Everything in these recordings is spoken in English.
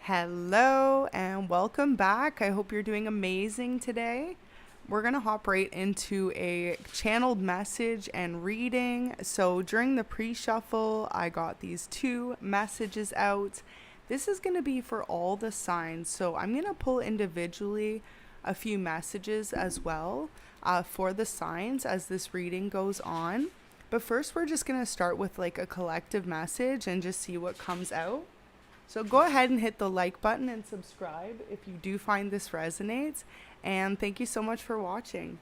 Hello and welcome back. I hope you're doing amazing today. We're going to hop right into a channeled message and reading. So during the pre-shuffle, I got these two messages out. This is going to be for all the signs. So I'm going to pull individually a few messages as well for the signs as this reading goes on. But first, we're just going to start with like a collective message and just see what comes out. So go ahead and hit the like button and subscribe if you do find this resonates. And thank you so much for watching.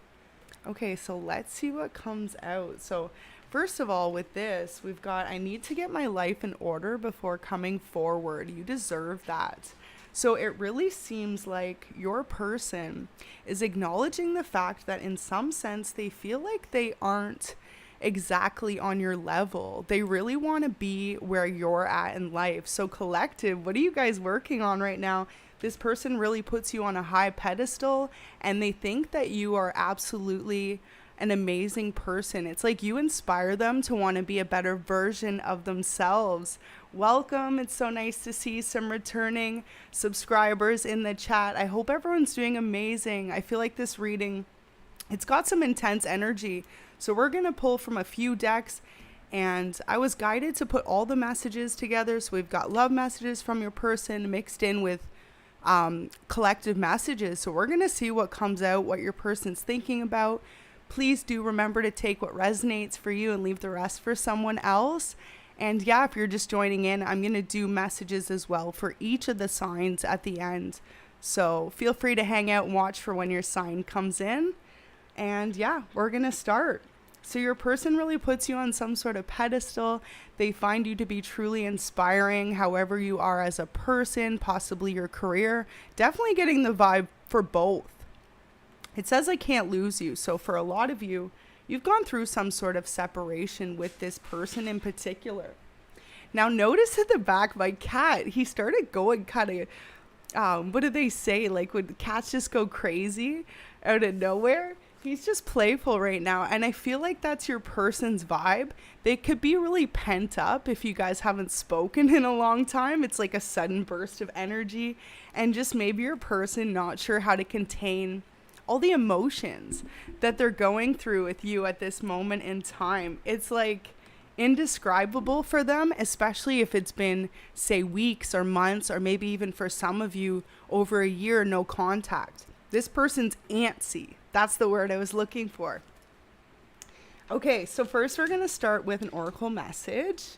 Okay, so let's see what comes out. So first of all, with this, we've got, I need to get my life in order before coming forward. You deserve that. So it really seems like your person is acknowledging the fact that in some sense they feel like they aren't exactly on your level. They really want to be where you're at in life. So collective, what are you guys working on right now? This person really puts you on a high pedestal and they think that you are absolutely an amazing person. It's like you inspire them to want to be a better version of themselves. Welcome. It's so nice to see some returning subscribers in the chat. I hope everyone's doing amazing. I feel like this reading, it's got some intense energy. So we're going to pull from a few decks, and I was guided to put all the messages together. So we've got love messages from your person mixed in with collective messages. So we're going to see what comes out, what your person's thinking about. Please do remember to take what resonates for you and leave the rest for someone else. And yeah, if you're just joining in, I'm going to do messages as well for each of the signs at the end. So feel free to hang out and watch for when your sign comes in. And yeah, we're going to start. So your person really puts you on some sort of pedestal. They find you to be truly inspiring, however you are as a person, possibly your career. Definitely getting the vibe for both. It says I can't lose you. So for a lot of you, you've gone through some sort of separation with this person in particular. Now notice at the back, my cat, he started going kind of, what do they say? Like when cats just go crazy out of nowhere? He's just playful right now, and I feel like that's your person's vibe. They could be really pent up if you guys haven't spoken in a long time. It's like a sudden burst of energy, and just maybe your person not sure how to contain all the emotions that they're going through with you at this moment in time. It's like indescribable for them, especially if it's been, say, weeks or months, or maybe even for some of you over a year, no contact. This person's antsy. That's the word I was looking for. Okay, so first we're going to start with an oracle message.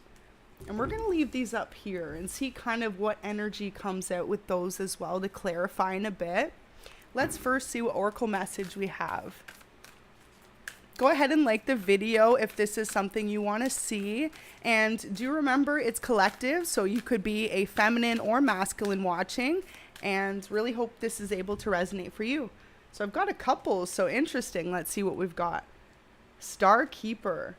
And we're going to leave these up here and see kind of what energy comes out with those as well to clarify in a bit. Let's first see what oracle message we have. Go ahead and like the video if this is something you want to see. And do remember it's collective, so you could be a feminine or masculine watching. And really hope this is able to resonate for you. So I've got a couple, so interesting. Let's see what we've got. Star Keeper.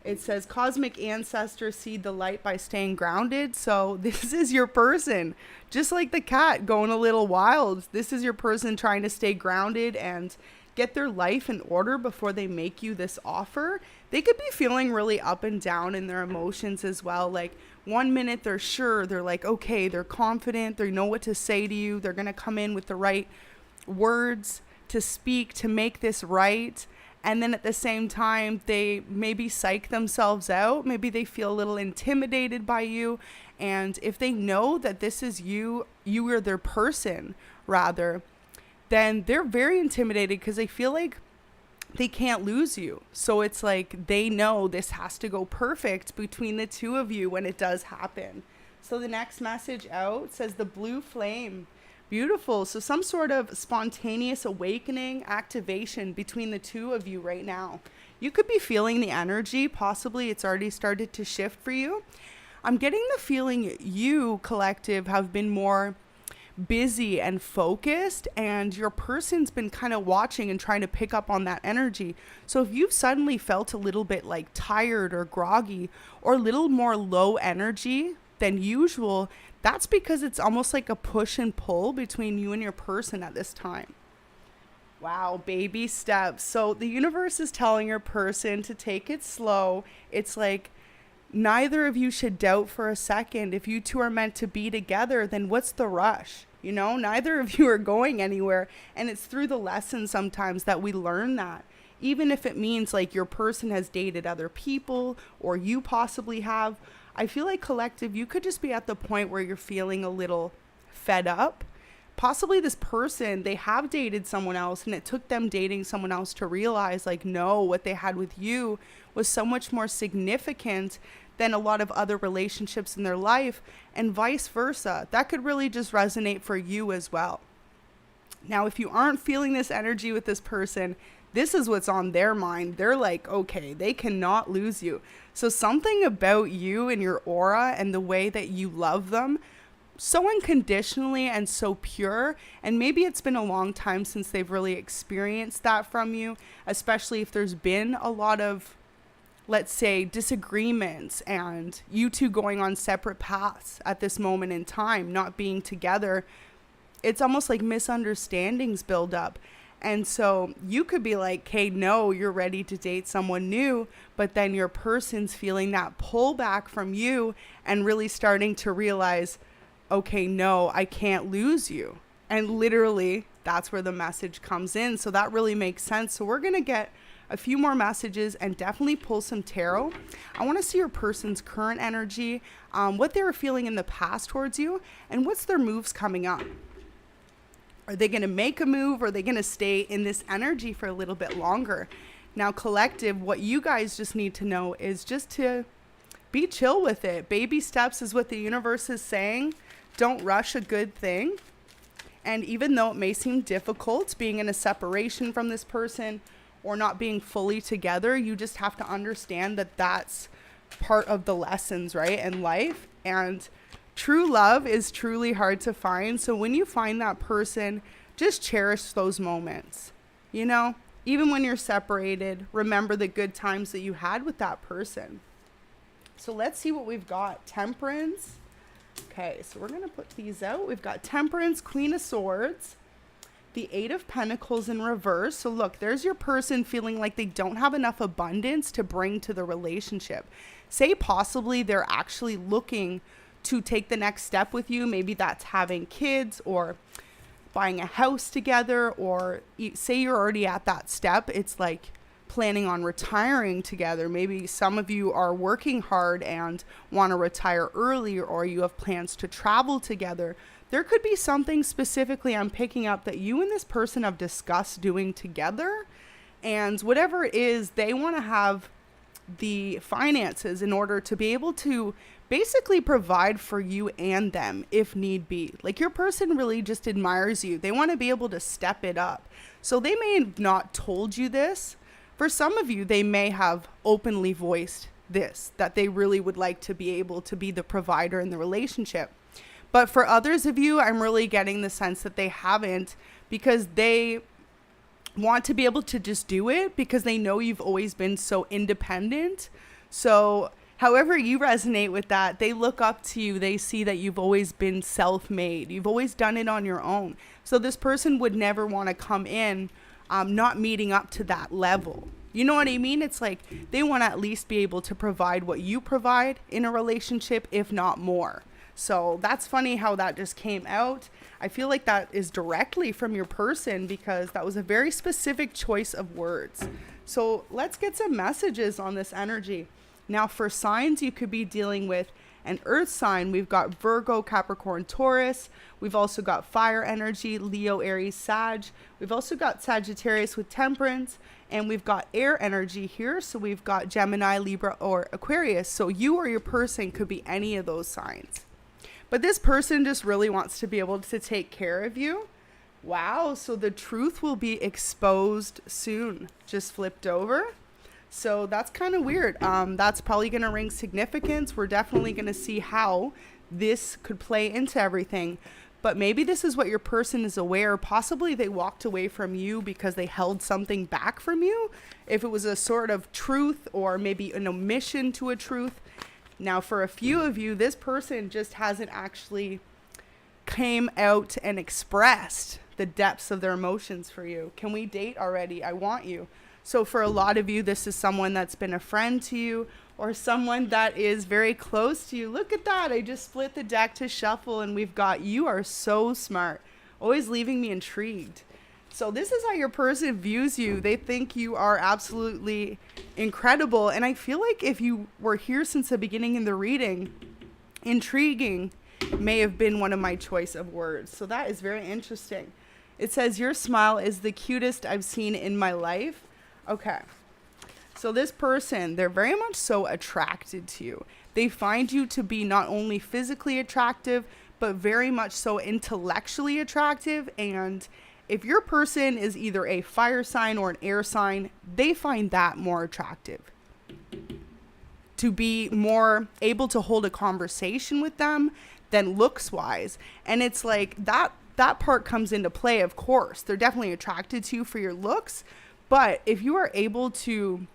It says cosmic ancestors seed the light by staying grounded. So this is your person, just like the cat going a little wild. This is your person trying to stay grounded and get their life in order before they make you this offer. They could be feeling really up and down in their emotions as well. Like 1 minute they're sure, they're like, okay, they're confident, they know what to say to you. They're going to come in with the right words to speak to make this right. And then at the same time, they maybe psych themselves out. Maybe they feel a little intimidated by you. And if they know that this is you are their person rather, then they're very intimidated because they feel like they can't lose you. So it's like they know this has to go perfect between the two of you when it does happen. So the next message out says the blue flame. Beautiful. So some sort of spontaneous awakening, activation between the two of you right now. You could be feeling the energy. Possibly it's already started to shift for you. I'm getting the feeling you, collective, have been more busy and focused, and your person's been kind of watching and trying to pick up on that energy. So if you've suddenly felt a little bit like tired or groggy or a little more low energy than usual, that's because it's almost like a push and pull between you and your person at this time. Wow, baby steps. So the universe is telling your person to take it slow. It's like neither of you should doubt for a second. If you two are meant to be together, then what's the rush? You know, neither of you are going anywhere. And it's through the lessons sometimes that we learn that. Even if it means like your person has dated other people or you possibly have, I feel like collective, you could just be at the point where you're feeling a little fed up. Possibly this person, they have dated someone else and it took them dating someone else to realize like, no, what they had with you was so much more significant than a lot of other relationships in their life, and vice versa. That could really just resonate for you as well. Now, if you aren't feeling this energy with this person, this is what's on their mind. They're like, okay, they cannot lose you. So something about you and your aura and the way that you love them so unconditionally and so pure, and maybe it's been a long time since they've really experienced that from you, especially if there's been a lot of, let's say, disagreements and you two going on separate paths at this moment in time, not being together. It's almost like misunderstandings build up. And so you could be like, hey, no, you're ready to date someone new, but then your person's feeling that pullback from you and really starting to realize, okay, no, I can't lose you. And literally, that's where the message comes in. So that really makes sense. So we're going to get a few more messages and definitely pull some tarot. I want to see your person's current energy, what they were feeling in the past towards you, and what's their moves coming up. Are they going to make a move, or are they going to stay in this energy for a little bit longer? Now, collective, what you guys just need to know is just to be chill with it. Baby steps is what the universe is saying. Don't rush a good thing. And even though it may seem difficult being in a separation from this person or not being fully together, you just have to understand that that's part of the lessons, right, in life. And true love is truly hard to find. So when you find that person, just cherish those moments. You know, even when you're separated, remember the good times that you had with that person. So let's see what we've got. Temperance. Okay, so we're going to put these out. We've got Temperance, Queen of Swords, the Eight of Pentacles in reverse. So look, there's your person feeling like they don't have enough abundance to bring to the relationship. Say possibly they're actually looking to take the next step with you. Maybe that's having kids or buying a house together, or say you're already at that step. It's like planning on retiring together. Maybe some of you are working hard and want to retire early, or you have plans to travel together. There could be something specifically I'm picking up that you and this person have discussed doing together. And whatever it is, they want to have the finances in order to be able to basically provide for you and them if need be. Like, your person really just admires you. They want to be able to step it up. So they may have not told you this. For some of you, they may have openly voiced this, that they really would like to be able to be the provider in the relationship. But for others of you, I'm really getting the sense that they haven't, because they want to be able to just do it because they know you've always been so independent. So however you resonate with that, they look up to you. They see that you've always been self-made. You've always done it on your own. So this person would never want to come in not meeting up to that level. You know what I mean? It's like they want to at least be able to provide what you provide in a relationship, if not more. So that's funny how that just came out. I feel like that is directly from your person, because that was a very specific choice of words. So let's get some messages on this energy. Now, for signs you could be dealing with an earth sign, we've got Virgo, Capricorn, Taurus. We've also got fire energy, Leo, Aries, Sag. We've also got Sagittarius with Temperance, and we've got air energy here. So we've got Gemini, Libra, or Aquarius. So you or your person could be any of those signs. But this person just really wants to be able to take care of you. Wow, so the truth will be exposed soon. Just flipped over. So that's kind of weird. That's probably going to ring significance. We're definitely going to see how this could play into everything. But maybe this is what your person is aware. Possibly they walked away from you because they held something back from you. If it was a sort of truth, or maybe an omission to a truth. Now, for a few of you, this person just hasn't actually came out and expressed the depths of their emotions for you. Can we date already? I want you. So for a lot of you, this is someone that's been a friend to you, or someone that is very close to you. Look at that. I just split the deck to shuffle and we've got you are so smart, always leaving me intrigued. So this is how your person views you. They think you are absolutely incredible. And I feel like if you were here since the beginning in the reading, intriguing may have been one of my choice of words. So that is very interesting. It says, your smile is the cutest I've seen in my life. Okay. So this person, they're very much so attracted to you. They find you to be not only physically attractive, but very much so intellectually attractive. And if your person is either a fire sign or an air sign, they find that more attractive. To be more able to hold a conversation with them than looks wise. And it's like that part comes into play, of course. They're definitely attracted to you for your looks. But if you are able to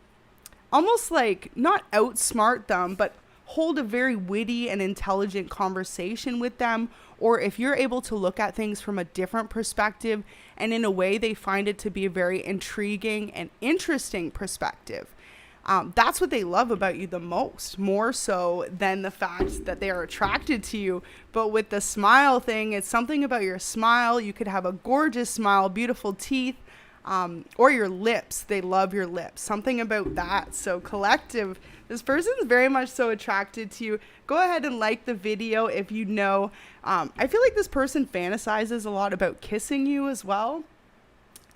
almost like not outsmart them, but hold a very witty and intelligent conversation with them, or if you're able to look at things from a different perspective and in a way they find it to be a very intriguing and interesting perspective, that's what they love about you the most, more so than the fact that they are attracted to you. But with the smile thing, it's something about your smile. You could have a gorgeous smile, beautiful teeth, or your lips. They love your lips, something about that. So collective, this person is very much so attracted to you. Go ahead and like the video if you know. I feel like this person fantasizes a lot about kissing you as well.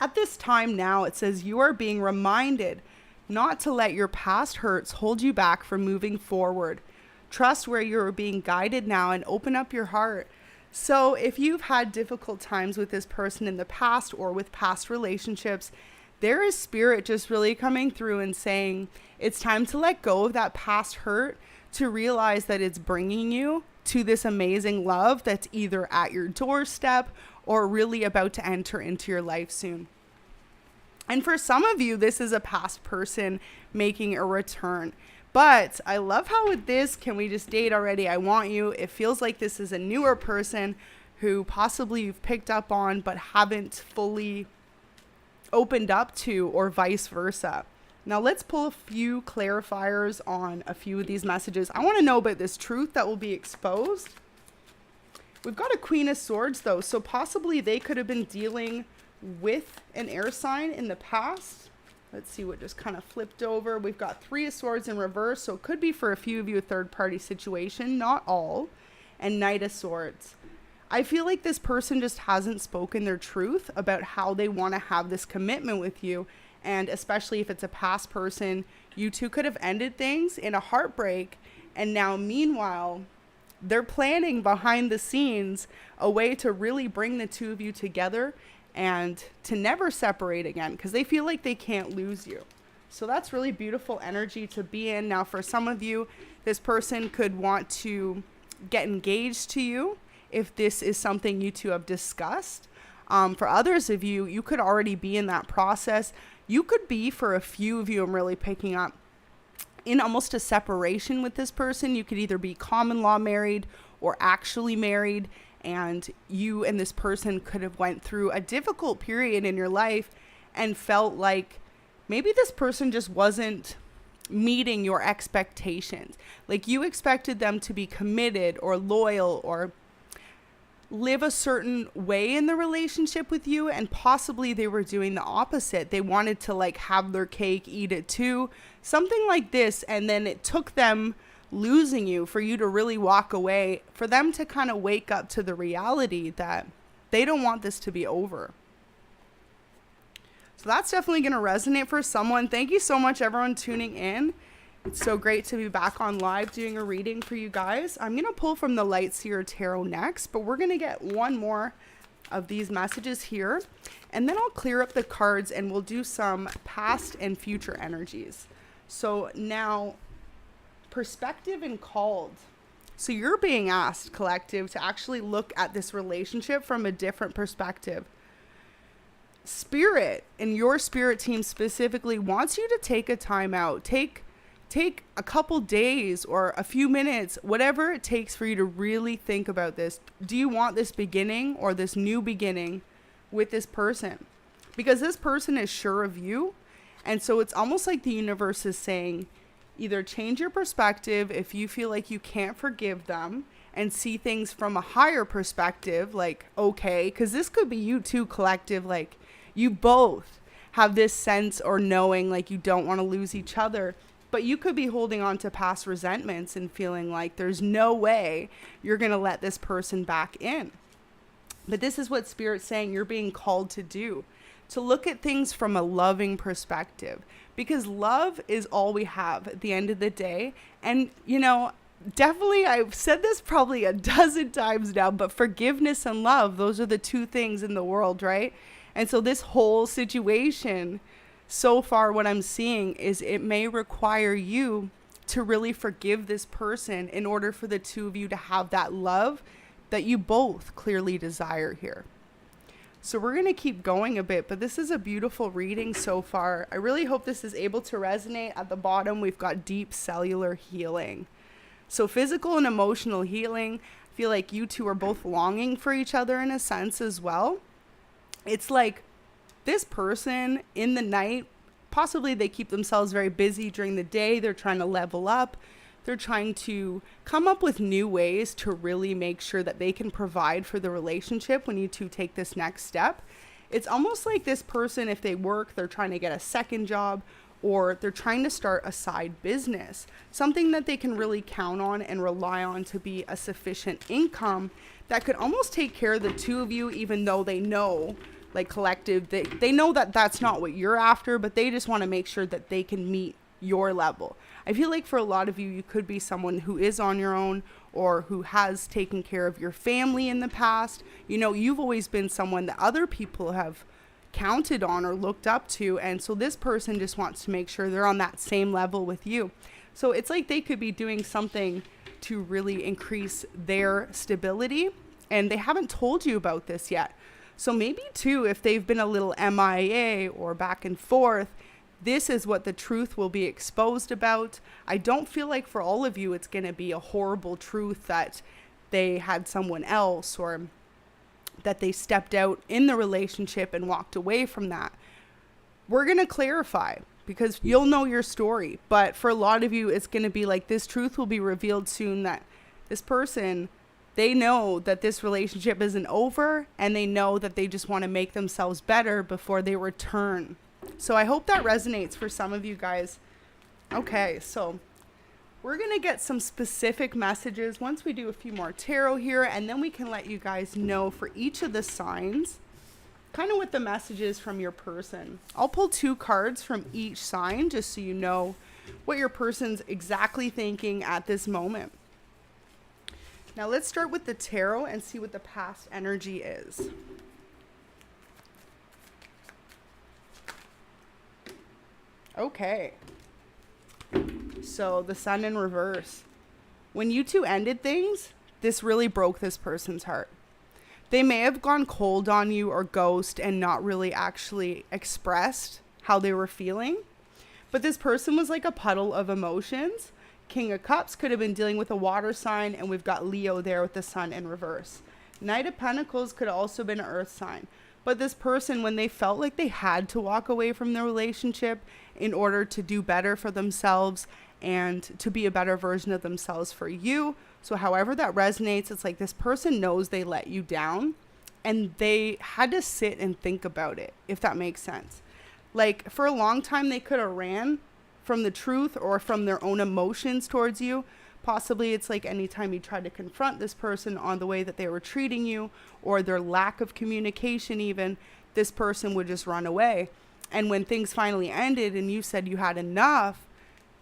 At this time now, it says you are being reminded not to let your past hurts hold you back from moving forward. Trust where you are being guided now and open up your heart. So if you've had difficult times with this person in the past or with past relationships, there is spirit just really coming through and saying it's time to let go of that past hurt, to realize that it's bringing you to this amazing love that's either at your doorstep or really about to enter into your life soon. And for some of you, this is a past person making a return. But I love how with this, can we just date already? I want you. It feels like this is a newer person who possibly you've picked up on but haven't fully opened up to, or vice versa. Now let's pull a few clarifiers on a few of these messages. I want to know about this truth that will be exposed. We've got a Queen of Swords though, so possibly they could have been dealing with an air sign in the past. Let's see what just kind of flipped over. We've got Three of Swords in reverse, so it could be for a few of you a third party situation, not all. And Knight of Swords. I feel like this person just hasn't spoken their truth about how they want to have this commitment with you. And especially if it's a past person, you two could have ended things in a heartbreak. And now meanwhile, they're planning behind the scenes a way to really bring the two of you together and to never separate again, because they feel like they can't lose you. So that's really beautiful energy to be in. Now for some of you, this person could want to get engaged to you if this is something you two have discussed. For others of you, you could already be in that process. You could be, for a few of you, I'm really picking up, in almost a separation with this person. You could either be common law married or actually married, and you and this person could have went through a difficult period in your life and felt like maybe this person just wasn't meeting your expectations. Like you expected them to be committed or loyal or live a certain way in the relationship with you, and possibly they were doing the opposite. They wanted to like have their cake, eat it too, something like this. And then it took them losing you for you to really walk away, for them to kind of wake up to the reality that they don't want this to be over. So that's definitely going to resonate for someone. Thank you so much, everyone, tuning in. It's so great to be back on live doing a reading for you guys. I'm going to pull from the Light Seer Tarot next, but we're going to get one more of these messages here, and then I'll clear up the cards and we'll do some past and future energies. So now, perspective and called. So you're being asked, collective, to actually look at this relationship from a different perspective. Spirit, and your spirit team specifically, wants you to take a time out. Take a couple days or a few minutes, whatever it takes for you to really think about this. Do you want this beginning or this new beginning with this person? Because this person is sure of you. And so it's almost like the universe is saying, Either change your perspective if you feel like you can't forgive them and see things from a higher perspective, like, okay, because this could be you too, collective, like you both have this sense or knowing like you don't want to lose each other, but you could be holding on to past resentments and feeling like there's no way you're going to let this person back in. But this is what Spirit's saying you're being called to do, to look at things from a loving perspective, because love is all we have at the end of the day. And, you know, definitely, I've said this probably a dozen times now, but forgiveness and love, those are the two things in the world, right? And so this whole situation, so far what I'm seeing is it may require you to really forgive this person in order for the two of you to have that love that you both clearly desire here. So we're going to keep going a bit, but this is a beautiful reading so far. I really hope this is able to resonate. At the bottom, we've got deep cellular healing. So physical and emotional healing, I feel like you two are both longing for each other in a sense as well. It's like this person in the night, possibly they keep themselves very busy during the day. They're trying to level up. They're trying to come up with new ways to really make sure that they can provide for the relationship when you two take this next step. It's almost like this person, if they work, they're trying to get a second job, or they're trying to start a side business, something that they can really count on and rely on to be a sufficient income that could almost take care of the two of you, even though they know, like collective, they know that that's not what you're after, but they just want to make sure that they can meet your level. I feel like for a lot of you, you could be someone who is on your own or who has taken care of your family in the past. You know, you've always been someone that other people have counted on or looked up to. And so this person just wants to make sure they're on that same level with you. So it's like they could be doing something to really increase their stability, and they haven't told you about this yet. So maybe too, if they've been a little MIA or back and forth, this is what the truth will be exposed about. I don't feel like for all of you, it's going to be a horrible truth that they had someone else or that they stepped out in the relationship and walked away from that. We're going to clarify because you'll know your story. But for a lot of you, it's going to be like this truth will be revealed soon that this person, they know that this relationship isn't over, and they know that they just want to make themselves better before they return. So I hope that resonates for some of you guys. Okay, so we're going to get some specific messages once we do a few more tarot here, and then we can let you guys know for each of the signs, kind of what the message is from your person. I'll pull 2 cards from each sign just so you know what your person's exactly thinking at this moment. Now let's start with the tarot and see what the past energy is. Okay. So the Sun in reverse. When you two ended things, this really broke this person's heart. They may have gone cold on you or ghost and not really actually expressed how they were feeling. But this person was like a puddle of emotions. King of Cups could have been dealing with a water sign, and we've got Leo there with the Sun in reverse. Knight of Pentacles could have also been an earth sign. But this person, when they felt like they had to walk away from the relationship in order to do better for themselves and to be a better version of themselves for you. So however that resonates, it's like this person knows they let you down and they had to sit and think about it, if that makes sense. Like for a long time, they could have ran from the truth or from their own emotions towards you. Possibly it's like anytime you try to confront this person on the way that they were treating you or their lack of communication even, this person would just run away. And when things finally ended and you said you had enough,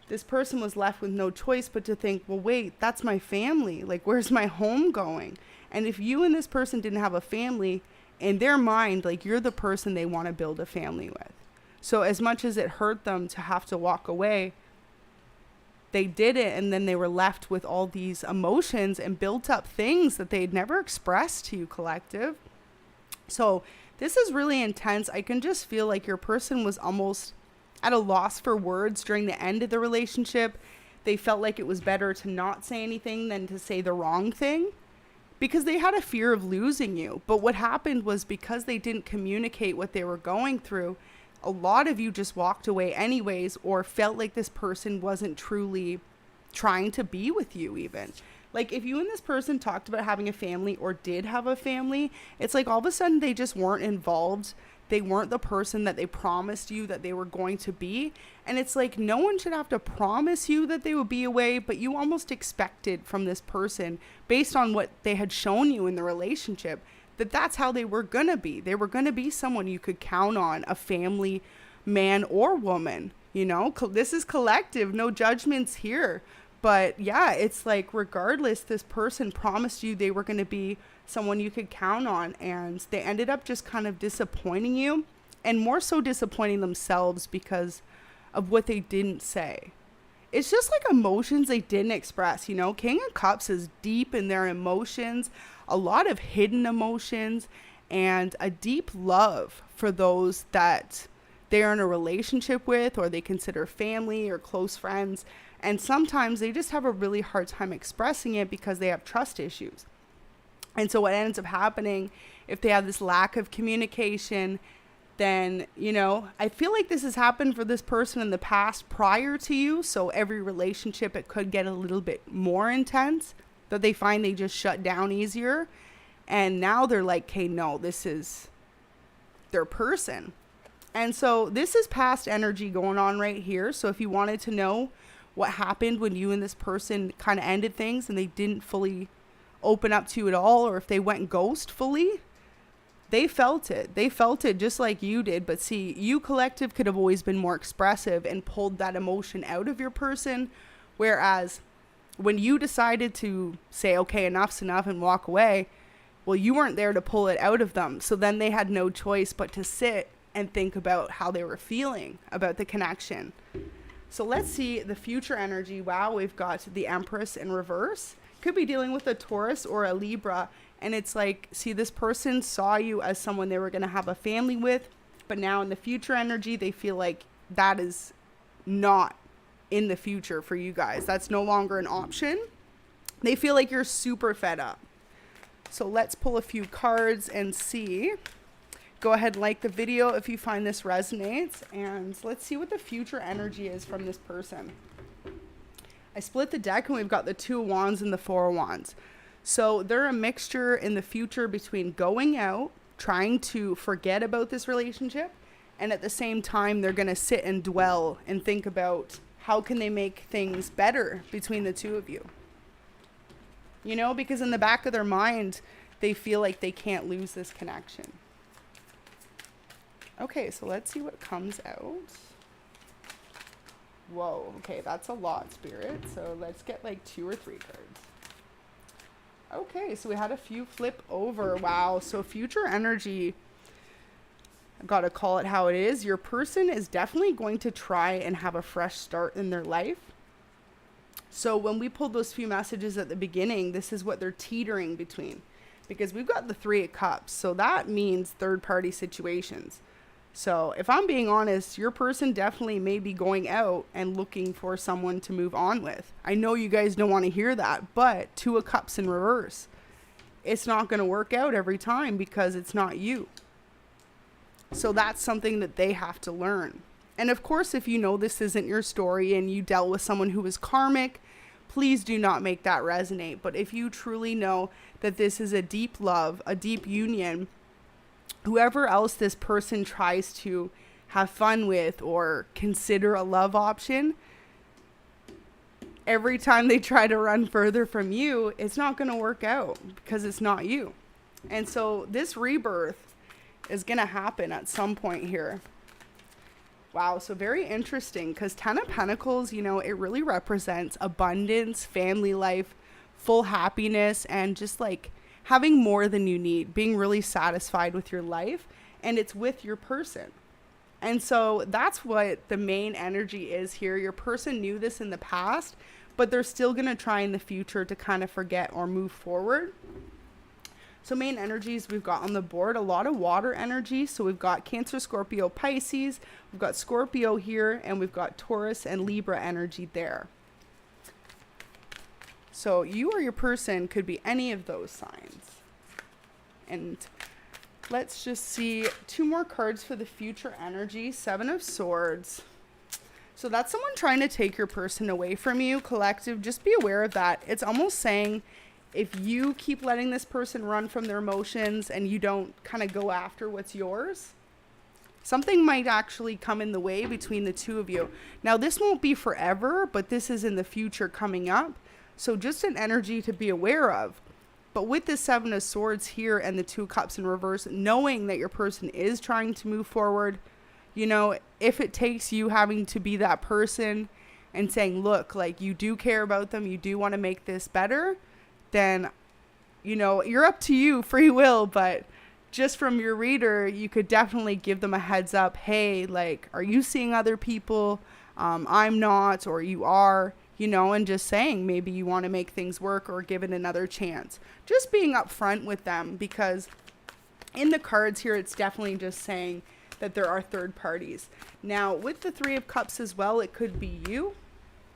this person was left with no choice but to think, well, wait, that's my family. Like, where's my home going? And if you and this person didn't have a family, in their mind, like you're the person they want to build a family with. So as much as it hurt them to have to walk away, they did it, and then they were left with all these emotions and built up things that they'd never expressed to you, collective. So this is really intense. I can just feel like your person was almost at a loss for words during the end of the relationship. They felt like it was better to not say anything than to say the wrong thing because they had a fear of losing you. But what happened was because they didn't communicate what they were going through, a lot of you just walked away anyways, or felt like this person wasn't truly trying to be with you even. Like if you and this person talked about having a family or did have a family, it's like all of a sudden they just weren't involved. They weren't the person that they promised you that they were going to be. And it's like no one should have to promise you that they would be away, but you almost expected from this person, based on what they had shown you in the relationship, that that's how they were going to be. They were going to be someone you could count on, a family man or woman. You know, this is collective, no judgments here. But yeah, it's like regardless, this person promised you they were going to be someone you could count on, and they ended up just kind of disappointing you, and more so disappointing themselves because of what they didn't say. It's just like emotions they didn't express, you know. King of Cups is deep in their emotions, a lot of hidden emotions, and a deep love for those that they're in a relationship with or they consider family or close friends. And sometimes they just have a really hard time expressing it because they have trust issues. And so what ends up happening, if they have this lack of communication, then, you know, I feel like this has happened for this person in the past prior to you. So every relationship, it could get a little bit more intense, that they find they just shut down easier. And now they're like, hey, no, this is their person. And so this is past energy going on right here. So if you wanted to know what happened when you and this person kind of ended things and they didn't fully open up to you at all, or if they went ghost fully, they felt it. They felt it just like you did. But see, you collective could have always been more expressive and pulled that emotion out of your person. Whereas when you decided to say, okay, enough's enough and walk away, well, you weren't there to pull it out of them. So then they had no choice but to sit and think about how they were feeling about the connection. So let's see the future energy. Wow, we've got the Empress in reverse. Could be dealing with a Taurus or a Libra. And it's like, see, this person saw you as someone they were going to have a family with. But now in the future energy, they feel like that is not in the future for you guys. That's no longer an option. They feel like you're super fed up. So let's pull a few cards and see. Go ahead and like the video if you find this resonates. And let's see what the future energy is from this person. I split the deck and we've got the Two of Wands and the Four of Wands. So they're a mixture in the future between going out, trying to forget about this relationship, and at the same time, they're going to sit and dwell and think about how can they make things better between the two of you. You know, because in the back of their mind, they feel like they can't lose this connection. Okay, so let's see what comes out. Whoa, okay, that's a lot, Spirit. So let's get like 2 or 3 cards. Okay, so we had a few flip over. Wow, so future energy, I've got to call it how it is. Your person is definitely going to try and have a fresh start in their life. So when we pulled those few messages at the beginning, this is what they're teetering between. Because we've got the 3 of Cups, so that means third-party situations. So if I'm being honest, your person definitely may be going out and looking for someone to move on with. I know you guys don't want to hear that, but 2 of Cups in reverse. It's not going to work out every time because it's not you. So that's something that they have to learn. And of course, if you know this isn't your story and you dealt with someone who was karmic, please do not make that resonate. But if you truly know that this is a deep love, a deep union, whoever else this person tries to have fun with or consider a love option, every time they try to run further from you, it's not going to work out because it's not you. And so this rebirth is going to happen at some point here. Wow, so very interesting because 10 of Pentacles, you know, it really represents abundance, family life, full happiness, and just like having more than you need, being really satisfied with your life, and it's with your person. And so that's what the main energy is here. Your person knew this in the past, but they're still going to try in the future to kind of forget or move forward. So main energies we've got on the board, a lot of water energy. So we've got Cancer, Scorpio, Pisces, we've got Scorpio here, and we've got Taurus and Libra energy there. So you or your person could be any of those signs. And Let's just see 2 more cards for the future energy. 7 of Swords. So that's someone trying to take your person away from you. Collective, just be aware of that. It's almost saying if you keep letting this person run from their emotions and you don't kind of go after what's yours, something might actually come in the way between the two of you. Now, this won't be forever, but this is in the future coming up. So just an energy to be aware of. But with the 7 of Swords here and the 2 Cups in reverse, knowing that your person is trying to move forward, you know, if it takes you having to be that person and saying, look, like, you do care about them, you do want to make this better, then, you know, you're up to you, free will. But just from your reader, you could definitely give them a heads up. Hey, like, are you seeing other people? I'm not, or you are, you know, and just saying maybe you want to make things work or give it another chance. Just being upfront with them, because in the cards here, it's definitely just saying that there are third parties. Now, with the 3 of Cups as well, it could be you.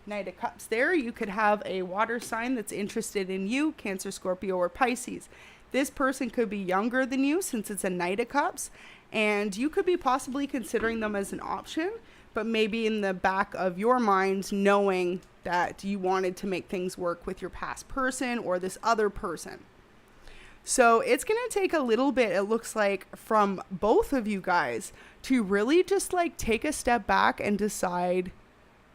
Knight of Cups there. You could have a water sign that's interested in you, Cancer, Scorpio, or Pisces. This person could be younger than you since it's a Knight of Cups, and you could be possibly considering them as an option, but maybe in the back of your mind knowing that you wanted to make things work with your past person or this other person. So it's going to take a little bit, it looks like, from both of you guys to really just like take a step back and decide,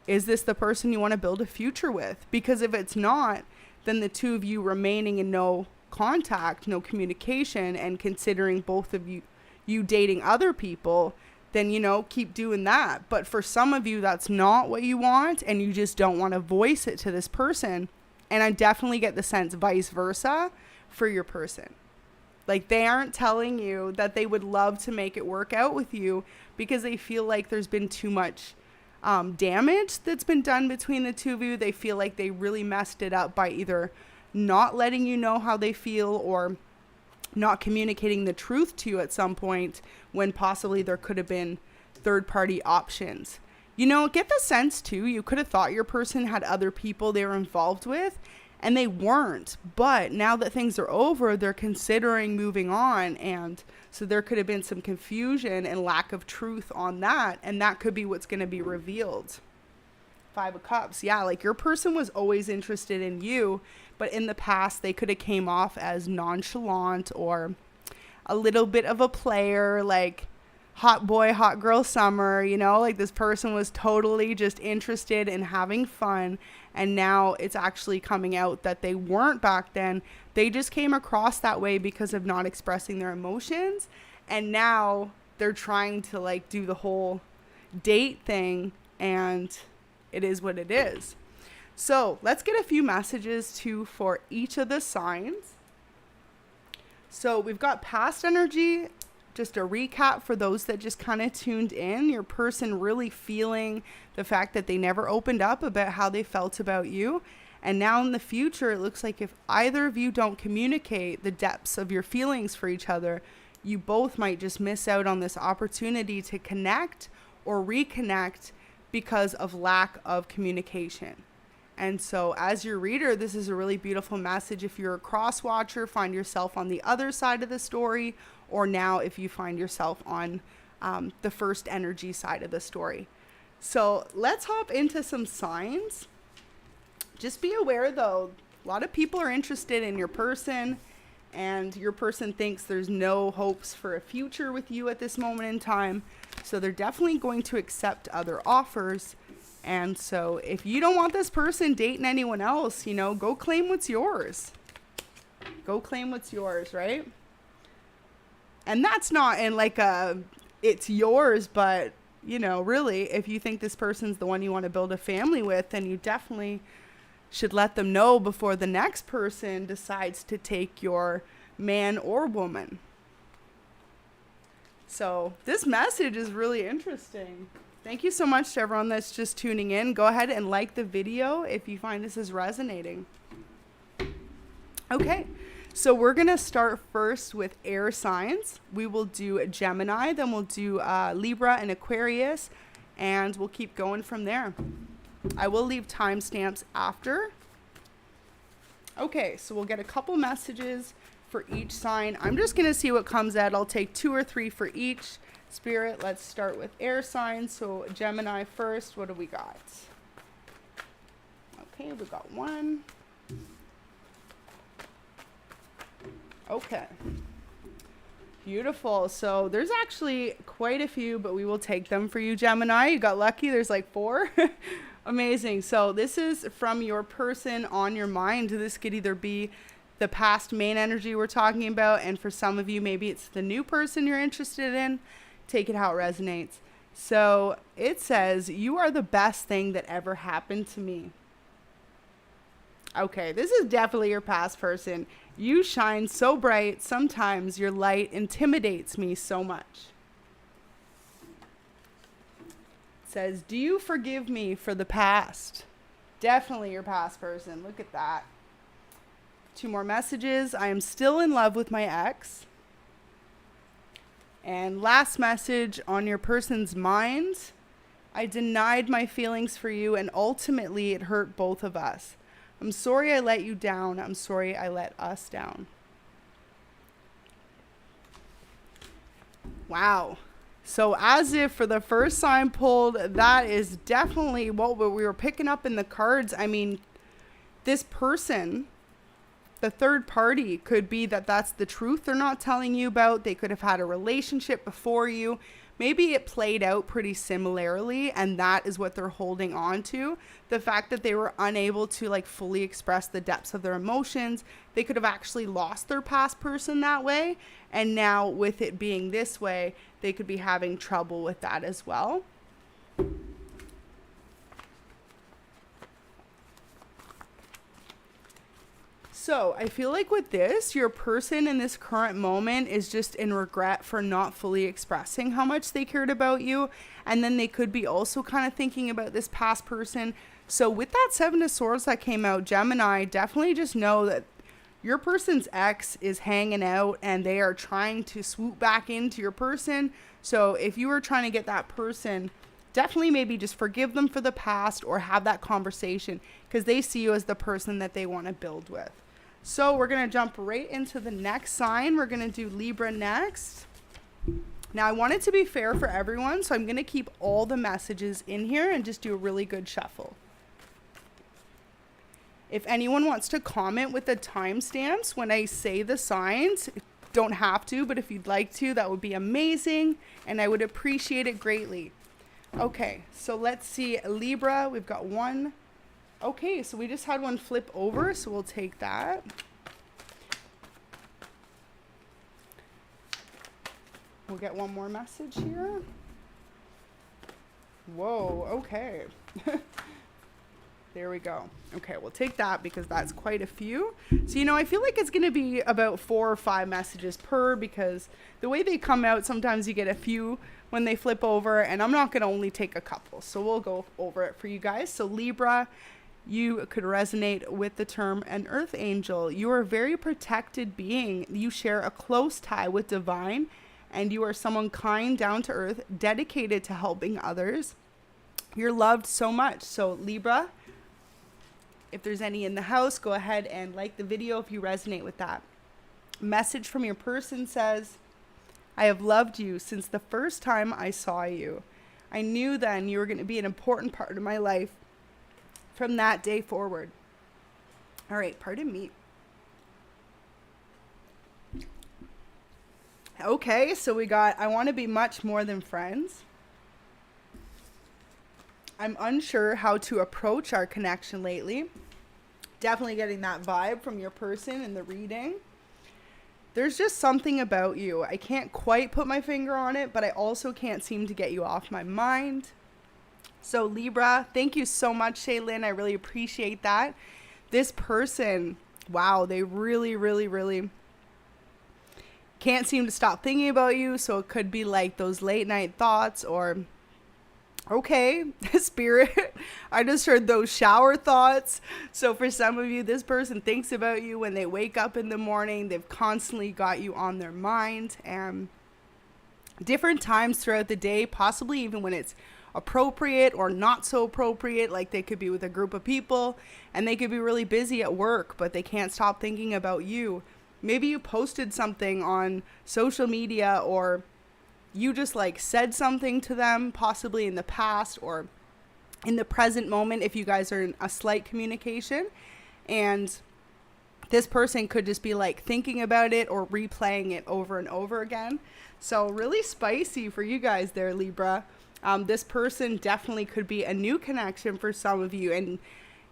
is this the person you want to build a future with? Because if it's not, then the 2 of you remaining in no contact, no communication, and considering both of you dating other people, then, you know, keep doing that. But for some of you, that's not what you want, and you just don't want to voice it to this person. And I definitely get the sense vice versa for your person. Like, they aren't telling you that they would love to make it work out with you because they feel like there's been too much damage that's been done between the 2 of you. They feel like they really messed it up by either not letting you know how they feel or not communicating the truth to you at some point when possibly there could have been third-party options. You know, get the sense too, you could have thought your person had other people they were involved with and they weren't. But now that things are over, they're considering moving on. And so there could have been some confusion and lack of truth on that. And that could be what's going to be revealed. 5 of Cups. Yeah, like your person was always interested in you, but in the past they could have came off as nonchalant or a little bit of a player, like hot boy, hot girl summer, you know, like this person was totally just interested in having fun. And now it's actually coming out that they weren't back then. They just came across that way because of not expressing their emotions. And now they're trying to like do the whole date thing, and it is what it is. So let's get a few messages too for each of the signs. So we've got past energy. Just a recap for those that just kind of tuned in. Your person really feeling the fact that they never opened up about how they felt about you. And now in the future, it looks like if either of you don't communicate the depths of your feelings for each other, you both might just miss out on this opportunity to connect or reconnect because of lack of communication. And so as your reader, this is a really beautiful message. If you're a cross watcher, find yourself on the other side of the story, or now if you find yourself on the first energy side of the story. So let's hop into some signs. Just be aware though, a lot of people are interested in your person, and your person thinks there's no hopes for a future with you at this moment in time. So they're definitely going to accept other offers. And so if you don't want this person dating anyone else, you know, go claim what's yours. Go claim what's yours, right? And that's not in like a, it's yours, but, you know, really, if you think this person's the one you want to build a family with, then you definitely should let them know before the next person decides to take your man or woman. So this message is really interesting. Thank you so much to everyone that's just tuning in. Go ahead and like the video if you find this is resonating. Okay, so we're going to start first with air signs. We will do Gemini, then we'll do Libra and Aquarius, and we'll keep going from there. I will leave timestamps after. Okay, so we'll get a couple messages for each sign. I'm just going to see what comes out. I'll take 2 or 3 for each. Spirit, let's start with air signs. So Gemini first. What do we got? Okay, we got 1. Okay. Beautiful. So there's actually quite a few, but we will take them for you, Gemini. You got lucky. There's like 4. Amazing. So this is from your person on your mind. This could either be the past main energy we're talking about, and for some of you, maybe it's the new person you're interested in. Take it how it resonates. So it says, you are the best thing that ever happened to me. Okay, this is definitely your past person. You shine so bright. Sometimes your light intimidates me so much. It says, do you forgive me for the past? Definitely your past person. Look at that. 2 more messages. I am still in love with my ex. And last message on your person's mind. I denied my feelings for you, and ultimately it hurt both of us. I'm sorry I let you down. I'm sorry I let us down. Wow. So as if for the first sign pulled, that is definitely what we were picking up in the cards. I mean, this person, the third party, could be that that's the truth they're not telling you about. They could have had a relationship before you. Maybe it played out pretty similarly, and that is what they're holding on to. The fact that they were unable to like fully express the depths of their emotions. They could have actually lost their past person that way. And now with it being this way, they could be having trouble with that as well. So I feel like with this, your person in this current moment is just in regret for not fully expressing how much they cared about you. And then they could be also kind of thinking about this past person. So with that 7 of Swords that came out, Gemini, definitely just know that your person's ex is hanging out and they are trying to swoop back into your person. So if you were trying to get that person, definitely maybe just forgive them for the past or have that conversation, because they see you as the person that they want to build with. So we're going to jump right into the next sign. We're going to do Libra next. Now I want it to be fair for everyone, so I'm going to keep all the messages in here and just do a really good shuffle. If anyone wants to comment with the timestamps when I say the signs, don't have to, but if you'd like to, that would be amazing, and I would appreciate it greatly. Okay, so let's see. Libra, we've got 1. Okay, so we just had 1 flip over, so we'll take that. We'll get 1 more message here. Whoa, okay. There we go. Okay, we'll take that because that's quite a few. So, you know, I feel like it's going to be about 4 or 5 messages per, because the way they come out, sometimes you get a few when they flip over, and I'm not going to only take a couple. So we'll go over it for you guys. So Libra, you could resonate with the term an earth angel. You are a very protected being. You share a close tie with divine, and you are someone kind, down to earth, dedicated to helping others. You're loved so much. So Libra, if there's any in the house, go ahead and like the video if you resonate with that. Message from your person says, I have loved you since the first time I saw you. I knew then you were going to be an important part of my life from that day forward. All right, pardon me. Okay, so we got, I want to be much more than friends. I'm unsure how to approach our connection lately. Definitely getting that vibe from your person in the reading. There's just something about you. I can't quite put my finger on it, but I also can't seem to get you off my mind. So Libra, thank you so much, Shaylin. I really appreciate that. This person, wow, they really, really, really can't seem to stop thinking about you. So it could be like those late night thoughts, or okay, spirit, I just heard those shower thoughts. So for some of you, this person thinks about you when they wake up in the morning. They've constantly got you on their mind, and different times throughout the day, possibly even when it's appropriate or not so appropriate. Like they could be with a group of people and they could be really busy at work, but they can't stop thinking about you. maybe you posted something on social media, or you just like said something to them, possibly in the past or in the present moment if you guys are in a slight communication, and this person could just be like thinking about it or replaying it over and over again. So really spicy for you guys there, Libra. This person definitely could be a new connection for some of you, and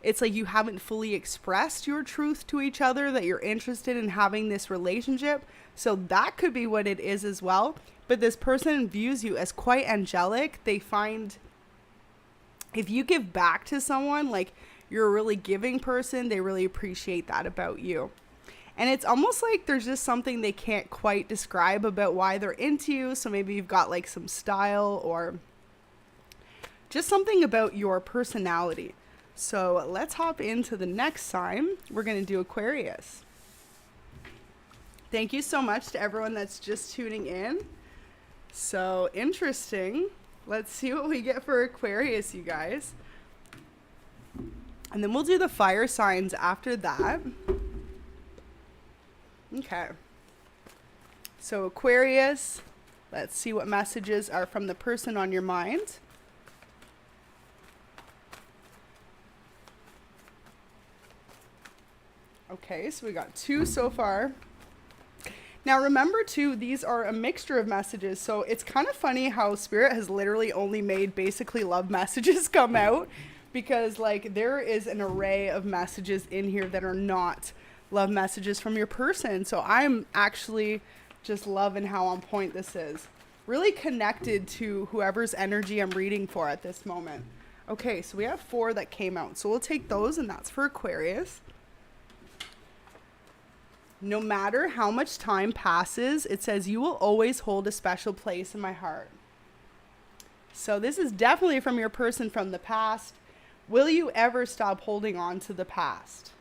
it's like you haven't fully expressed your truth to each other, that you're interested in having this relationship. So that could be what it is as well. But this person views you as quite angelic. They find if you give back to someone, like you're a really giving person, they really appreciate that about you. And it's almost like there's just something they can't quite describe about why they're into you. So maybe you've got like some style or just something about your personality. So let's hop into the next sign. We're going to do Aquarius. Thank you so much to everyone that's just tuning in. So interesting. Let's see what we get for Aquarius, you guys. And then we'll do the fire signs after that. Okay. So Aquarius, let's see what messages are from the person on your mind. Okay, so we got 2 so far. Now remember too, these are a mixture of messages, so it's kind of funny how Spirit has literally only made basically love messages come out, because like there is an array of messages in here that are not love messages from your person. So I'm actually just loving how on point this is. Really connected to whoever's energy I'm reading for at this moment. Okay, so we have 4 that came out, so we'll take those, and that's for Aquarius. No matter how much time passes, it says you will always hold a special place in my heart. So this is definitely from your person from the past. Will you ever stop holding on to the past?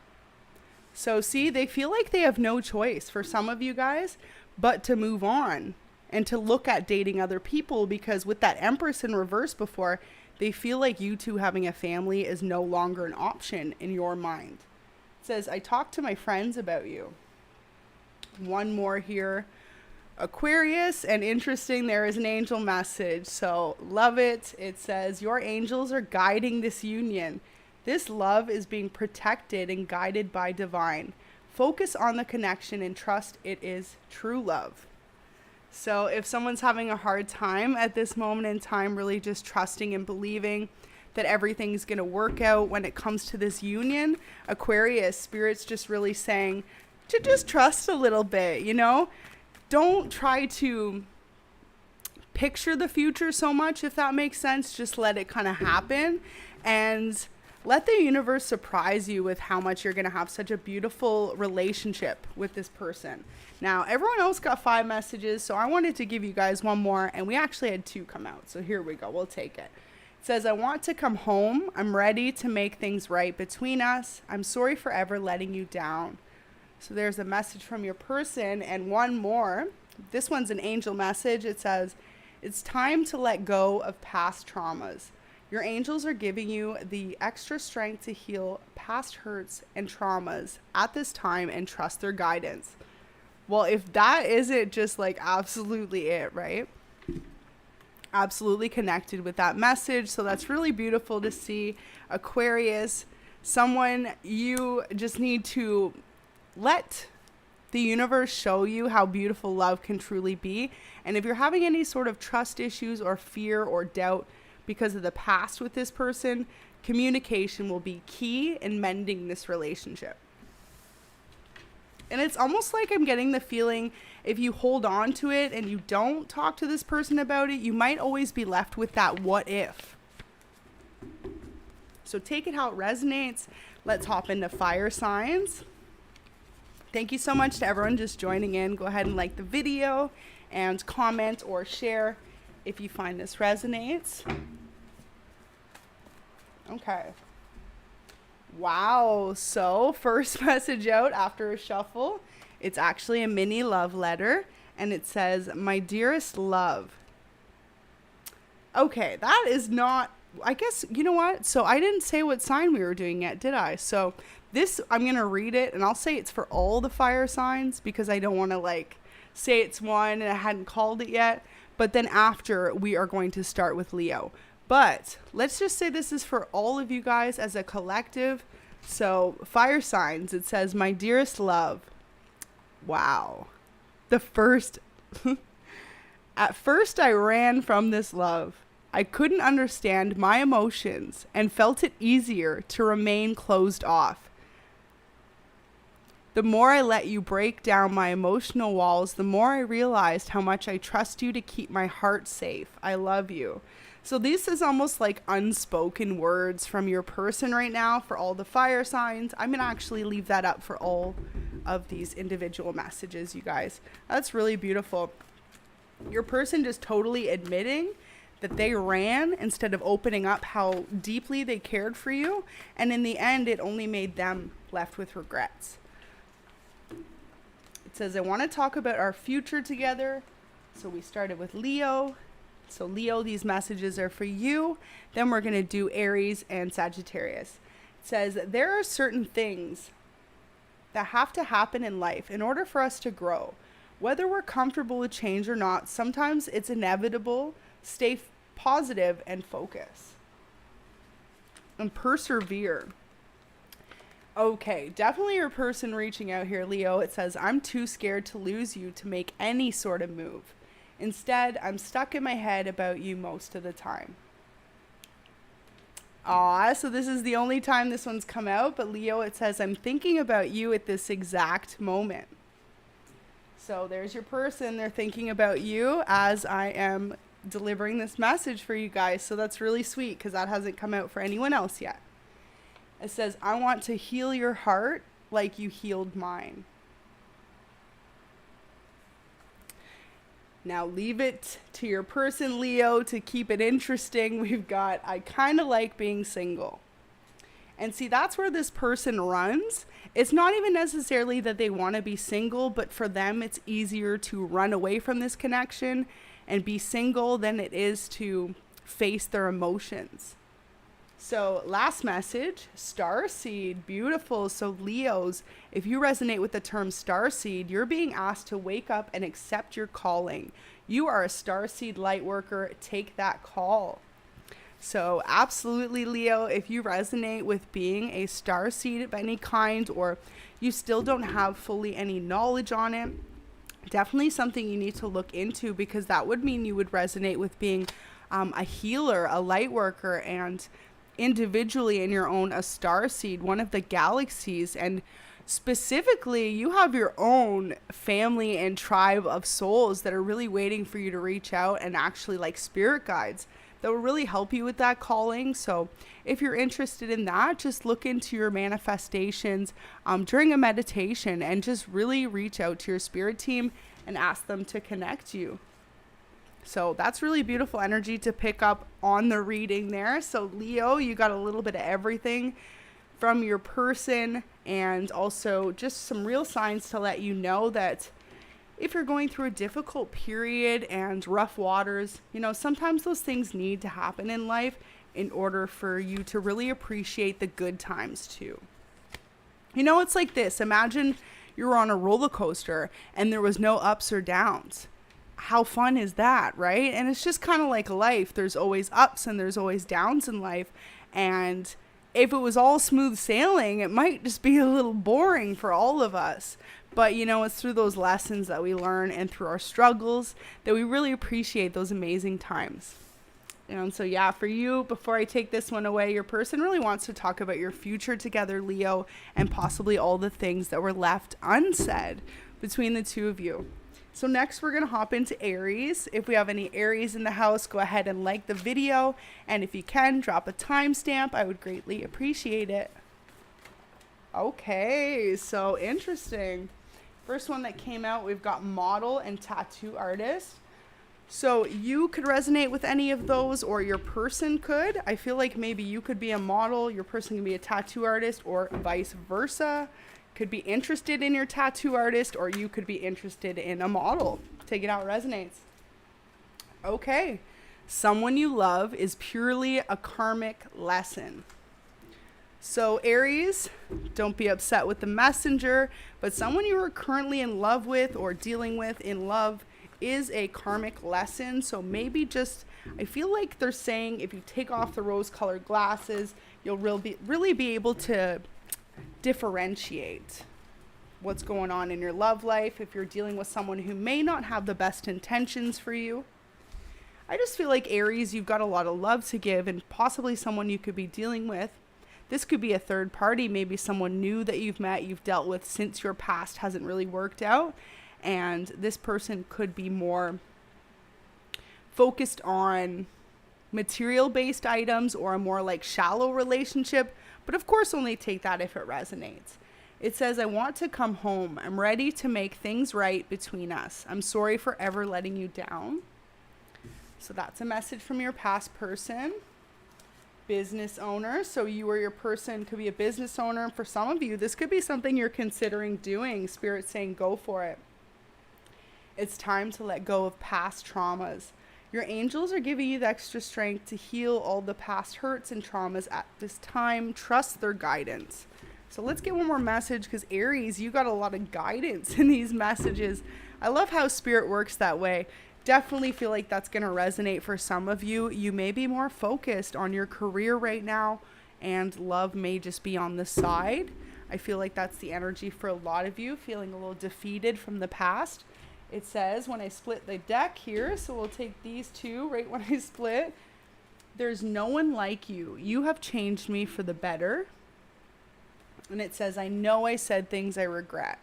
So see, they feel like they have no choice for some of you guys, but to move on and to look at dating other people, because with that Empress in reverse before, they feel like you two having a family is no longer an option in your mind. It says, I talked to my friends about you. One more here, Aquarius, and interesting, there is an angel message, so love it. It says, your angels are guiding this union. This love is being protected and guided by divine. Focus on the connection and trust it is true love. So if someone's having a hard time at this moment in time, really just trusting and believing that everything's going to work out when it comes to this union, Aquarius, Spirit's just really saying to just trust a little bit, you know? Don't try to picture the future so much, if that makes sense. Just let it kind of happen, and let the universe surprise you with how much you're going to have such a beautiful relationship with this person. Now, everyone else got 5 messages, so I wanted to give you guys one more, and we actually had 2 come out. So here we go. We'll take it. It says, I want to come home. I'm ready to make things right between us. I'm sorry for ever letting you down. So there's a message from your person, and one more. This one's an angel message. It says, it's time to let go of past traumas. Your angels are giving you the extra strength to heal past hurts and traumas at this time and trust their guidance. Well, if that isn't just like absolutely it, right? Absolutely connected with that message. So that's really beautiful to see. Aquarius, someone you just need to let the universe show you how beautiful love can truly be. And if you're having any sort of trust issues or fear or doubt because of the past with this person, communication will be key in mending this relationship. And it's almost like I'm getting the feeling if you hold on to it and you don't talk to this person about it, you might always be left with that what if. So take it how it resonates. Let's hop into fire signs. Thank you so much to everyone just joining in. Go ahead and like the video and comment or share if you find this resonates. Okay. Wow. So first message out after a shuffle, it's actually a mini love letter, and it says, my dearest love. Okay, that is not, I guess, you know what? So I didn't say what sign we were doing yet, did I? So This, I'm going to read it, and I'll say it's for all the fire signs because I don't want to like say it's one and I hadn't called it yet. But then after, we are going to start with Leo. But let's just say this is for all of you guys as a collective. So fire signs, it says, my dearest love. Wow. The first, at first I ran from this love. I couldn't understand my emotions and felt it easier to remain closed off. The more I let you break down my emotional walls, the more I realized how much I trust you to keep my heart safe. I love you. So this is almost like unspoken words from your person right now for all the fire signs. I'm going to actually leave that up for all of these individual messages, you guys. That's really beautiful. Your person just totally admitting that they ran instead of opening up how deeply they cared for you. And in the end, it only made them left with regrets. It says, I want to talk about our future together. So we started with Leo. So Leo, these messages are for you. Then we're going to do Aries and Sagittarius. It says, there are certain things that have to happen in life in order for us to grow. Whether we're comfortable with change or not, sometimes it's inevitable. Stay positive and focus. And persevere. Okay, definitely your person reaching out here, Leo. It says, I'm too scared to lose you to make any sort of move. Instead, I'm stuck in my head about you most of the time. So this is the only time this one's come out. But Leo, it says, I'm thinking about you at this exact moment. So there's your person. They're thinking about you as I am delivering this message for you guys. So that's really sweet because that hasn't come out for anyone else yet. It says, I want to heal your heart like you healed mine. Now leave it to your person, Leo, to keep it interesting. We've got, I kind of like being single. And see, that's where this person runs. It's not even necessarily that they want to be single, but for them, it's easier to run away from this connection and be single than it is to face their emotions. So last message, starseed, beautiful. So Leos, if you resonate with the term starseed, you're being asked to wake up and accept your calling. You are a starseed light worker. Take that call. So absolutely, Leo, if you resonate with being a starseed of any kind, or you still don't have fully any knowledge on it, definitely something you need to look into, because that would mean you would resonate with being a healer, a light worker, and individually in your own a starseed, one of the galaxies. And specifically, you have your own family and tribe of souls that are really waiting for you to reach out, and actually like spirit guides that will really help you with that calling. So if you're interested in that, just look into your manifestations during a meditation and just really reach out to your spirit team and ask them to connect you. So that's really beautiful energy to pick up on the reading there. So Leo, you got a little bit of everything from your person, and also just some real signs to let you know that if you're going through a difficult period and rough waters, you know, sometimes those things need to happen in life in order for you to really appreciate the good times too. You know, it's like this. Imagine you were on a roller coaster and there was no ups or downs. How fun is that, right? And it's just kind of like life. There's always ups and there's always downs in life. And if it was all smooth sailing, it might just be a little boring for all of us. But, you know, it's through those lessons that we learn and through our struggles that we really appreciate those amazing times. And so, yeah, for you, before I take this one away, your person really wants to talk about your future together, Leo, and possibly all the things that were left unsaid between the two of you. So next, we're going to hop into Aries. If we have any Aries in the house, go ahead and like the video. And if you can, drop a timestamp. I would greatly appreciate it. Okay, so interesting. First one that came out, we've got model and tattoo artist. So you could resonate with any of those, or your person could. I feel like maybe you could be a model, your person can be a tattoo artist, or vice versa. Could be interested in your tattoo artist, or you could be interested in a model. Take it how it resonates. Okay. Someone you love is purely a karmic lesson. So Aries, don't be upset with the messenger, but someone you are currently in love with or dealing with in love is a karmic lesson. So maybe just, I feel like they're saying if you take off the rose-colored glasses, you'll really be able to differentiate what's going on in your love life if you're dealing with someone who may not have the best intentions for you. I just feel like Aries, you've got a lot of love to give, and possibly someone you could be dealing with. This could be a third party, maybe someone new that you've met, you've dealt with since your past hasn't really worked out. And this person could be more focused on material-based items or a more like shallow relationship. But of course, only take that if it resonates. It says, I want to come home. I'm ready to make things right between us. I'm sorry for ever letting you down. So that's a message from your past person. Business owner. So you or your person could be a business owner. And for some of you, this could be something you're considering doing. Spirit saying, go for it. It's time to let go of past traumas. Your angels are giving you the extra strength to heal all the past hurts and traumas at this time. Trust their guidance. So let's get one more message, because Aries, you got a lot of guidance in these messages. I love how Spirit works that way. Definitely feel like that's going to resonate for some of you. You may be more focused on your career right now, and love may just be on the side. I feel like that's the energy for a lot of you, feeling a little defeated from the past. It says, when I split the deck here, so we'll take these two right when I split. There's no one like you. You have changed me for the better. And it says, I know I said things I regret.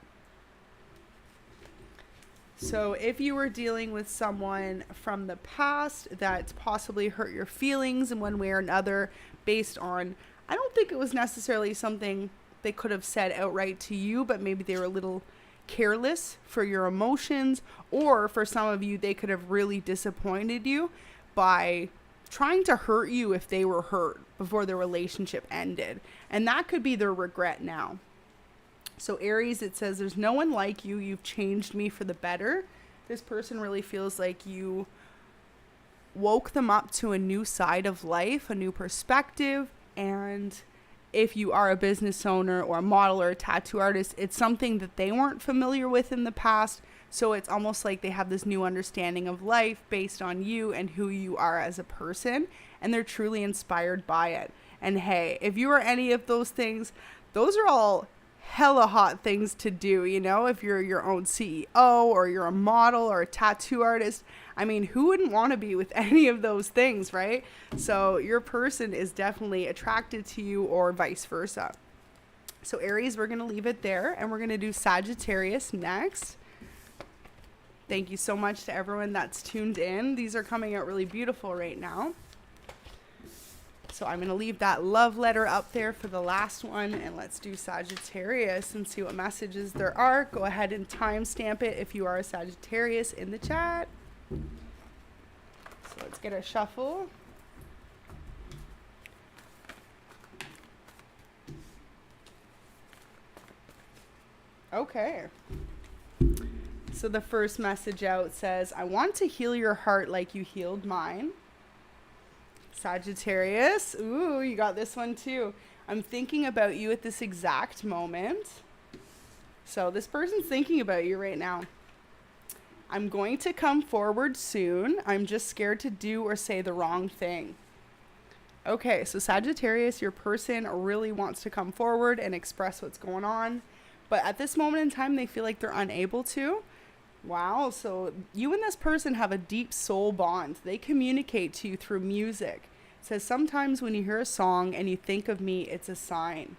So if you were dealing with someone from the past that possibly hurt your feelings in one way or another based on, I don't think it was necessarily something they could have said outright to you, but maybe they were a little careless for your emotions, or for some of you, they could have really disappointed you by trying to hurt you if they were hurt before the relationship ended. And that could be their regret now. So Aries, it says, there's no one like you. You've changed me for the better. This person really feels like you woke them up to a new side of life, a new perspective. And if you are a business owner or a model or a tattoo artist, it's something that they weren't familiar with in the past. So it's almost like they have this new understanding of life based on you and who you are as a person. And they're truly inspired by it. And hey, if you are any of those things, those are all hella hot things to do, you know, if you're your own CEO or you're a model or a tattoo artist. I mean, who wouldn't want to be with any of those things, right? So your person is definitely attracted to you, or vice versa. So Aries, we're going to leave it there, and we're going to do Sagittarius next. Thank you so much to everyone that's tuned in. These are coming out really beautiful right now. So I'm going to leave that love letter up there for the last one, and let's do Sagittarius and see what messages there are. Go ahead and timestamp it if you are a Sagittarius in the chat. So let's get a shuffle. Okay. So the first message out says, I want to heal your heart like you healed mine. Sagittarius, ooh, you got this one too. I'm thinking about you at this exact moment. So this person's thinking about you right now. I'm going to come forward soon. I'm just scared to do or say the wrong thing. Okay, so Sagittarius, your person really wants to come forward and express what's going on. But at this moment in time, they feel like they're unable to. Wow, so you and this person have a deep soul bond. They communicate to you through music. It says sometimes when you hear a song and you think of me, it's a sign.